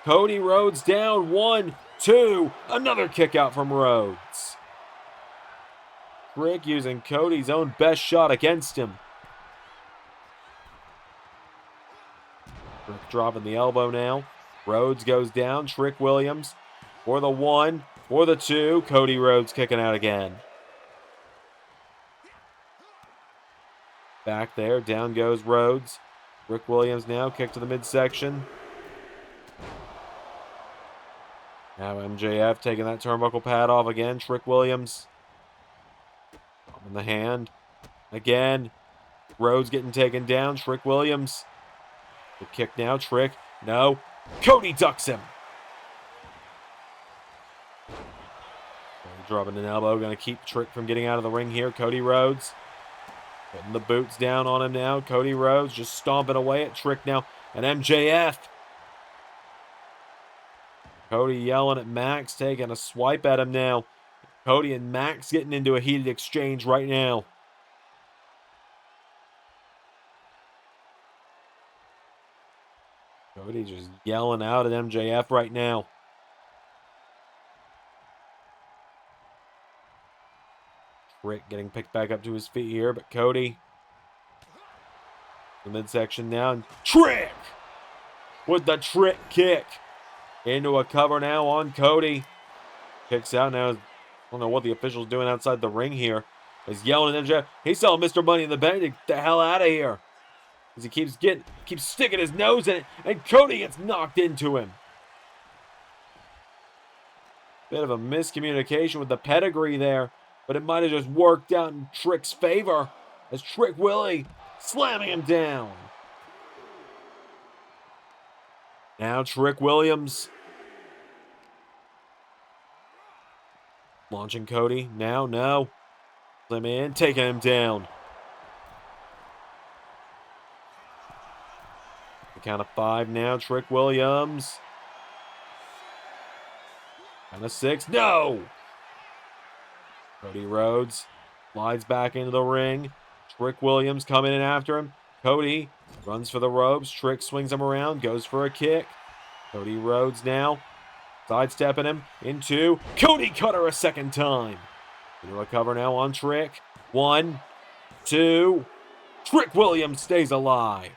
Cody Rhodes down. 1, 2. Another kick out from Rhodes. Trick using Cody's own best shot against him. Trick dropping the elbow now. Rhodes goes down. Trick Williams for the 1, for the 2. Cody Rhodes kicking out again. Back there. Down goes Rhodes. Trick Williams now. Kick to the midsection. Now MJF taking that turnbuckle pad off again. Trick Williams. In the hand. Again. Rhodes getting taken down. Trick Williams. The kick now. Trick. No. Cody ducks him. Dropping an elbow. Going to keep Trick from getting out of the ring here. Cody Rhodes. Putting the boots down on him now. Cody Rhodes just stomping away at Trick now. And MJF. Cody yelling at Max, taking a swipe at him now. Cody and Max getting into a heated exchange right now. Cody just yelling out at MJF right now. Trick getting picked back up to his feet here, but Cody. The midsection now, and Trick! With the Trick kick. Into a cover now on Cody. Kicks out now. I don't know what the official's doing outside the ring here. He's yelling at MJF. He's telling Mr. Money in the Bank to get the hell out of here. As he keeps sticking his nose in it, and Cody gets knocked into him. Bit of a miscommunication with the pedigree there, but it might have just worked out in Trick's favor as Trick Willie slamming him down. Now Trick Williams. Launching Cody. Now, no. Slim in, taking him down. The count of 5 now. Trick Williams. Count of 6. No! Cody Rhodes slides back into the ring. Trick Williams coming in after him. Cody runs for the ropes. Trick swings him around. Goes for a kick. Cody Rhodes now. Sidestepping him into Cody Cutter a second time. Into a cover now on Trick. 1, 2. Trick Williams stays alive.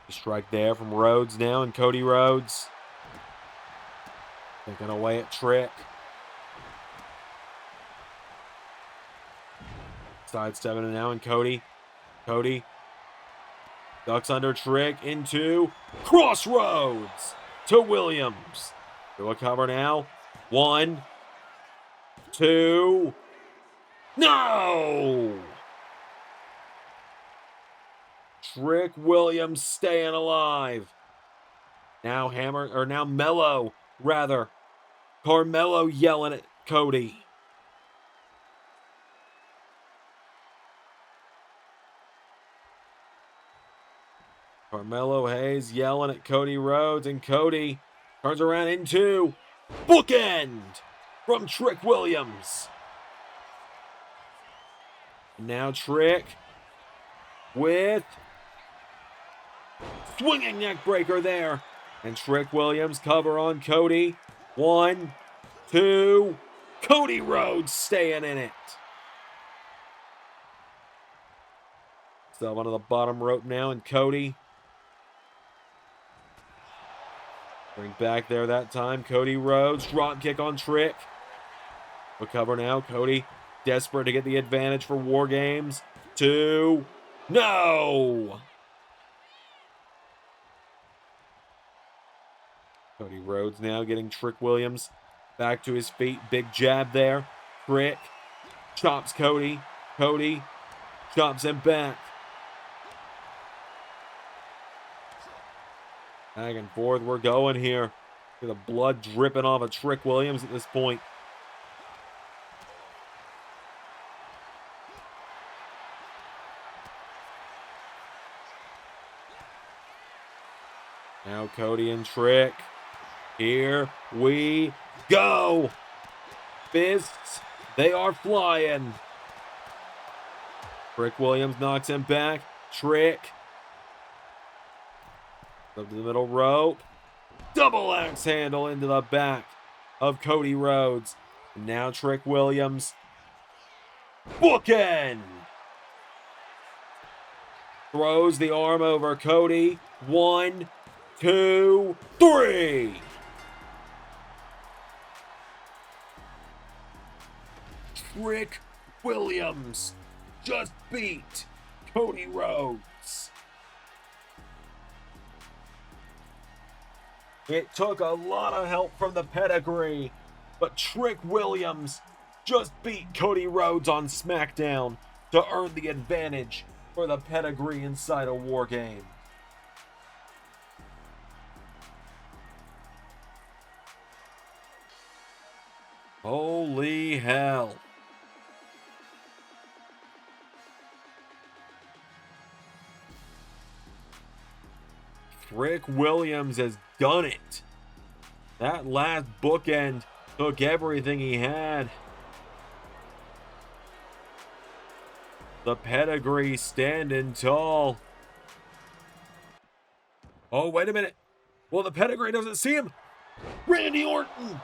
A strike there from Rhodes now, and Cody Rhodes taking away at Trick. Sidestepping it now, and Cody. Cody ducks under Trick into Crossroads to Williams. Do a cover now. 1, 2. No! Trick Williams staying alive. Now Mello, rather. Carmelo yelling at Cody. Carmelo Hayes yelling at Cody Rhodes, and Cody turns around into bookend from Trick Williams. Now Trick with swinging neck breaker there. And Trick Williams cover on Cody. 1, 2. Cody Rhodes staying in it. Still onto the bottom rope now, and Cody. Bring back there that time. Cody Rhodes. Drop kick on Trick. Recover now. Cody desperate to get the advantage for War Games. 2. No! Cody Rhodes now getting Trick Williams back to his feet. Big jab there. Trick chops Cody. Cody chops him back. Back and forth we're going here. The blood dripping off of Trick Williams at this point. Now Cody and Trick. Here we go. Fists, they are flying. Trick Williams knocks him back. Trick. Up to the middle rope. Double axe handle into the back of Cody Rhodes. And now Trick Williams. Bookend. Throws the arm over Cody. 1, 2, 3. Trick Williams just beat Cody Rhodes. It took a lot of help from the pedigree, but Trick Williams just beat Cody Rhodes on SmackDown to earn the advantage for the pedigree inside a War Game. Holy hell. Trick Williams has done it. That last bookend took everything he had. The pedigree standing tall. Oh, wait a minute. Well, the pedigree doesn't see him. Randy Orton.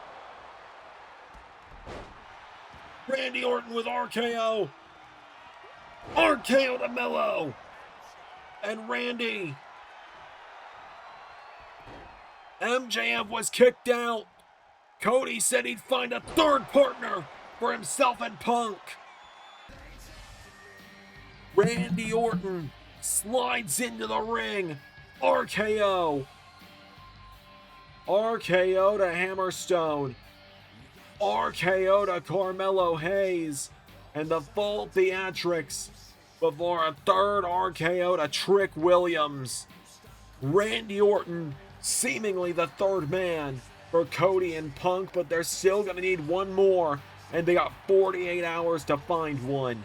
Randy Orton with RKO. RKO to Mello. And Randy. MJF was kicked out. Cody said he'd find a third partner for himself and Punk. Randy Orton slides into the ring. RKO. RKO to Hammerstone. RKO to Carmelo Hayes. And the full theatrics before a third RKO to Trick Williams. Randy Orton seemingly the third man for Cody and Punk, but they're still going to need one more, and they got 48 hours to find one.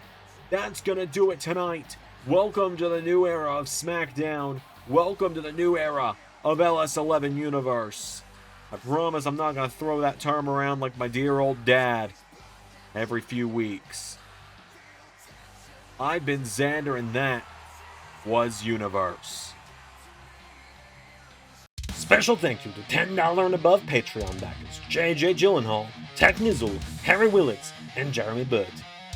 That's going to do it tonight. Welcome to the new era of SmackDown. Welcome to the new era of LS11 Universe. I promise I'm not going to throw that term around like my dear old dad every few weeks. I've been Xander, and that was Universe. Special thank you to $10 and above Patreon backers JJ Gyllenhaal, Tech Nizzle, Harry Willetts, and Jeremy Bird.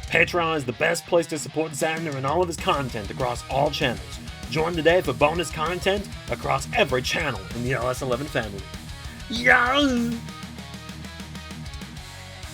Patreon is the best place to support Xander and all of his content across all channels. Join today for bonus content across every channel in the LS11 family. Yahoo!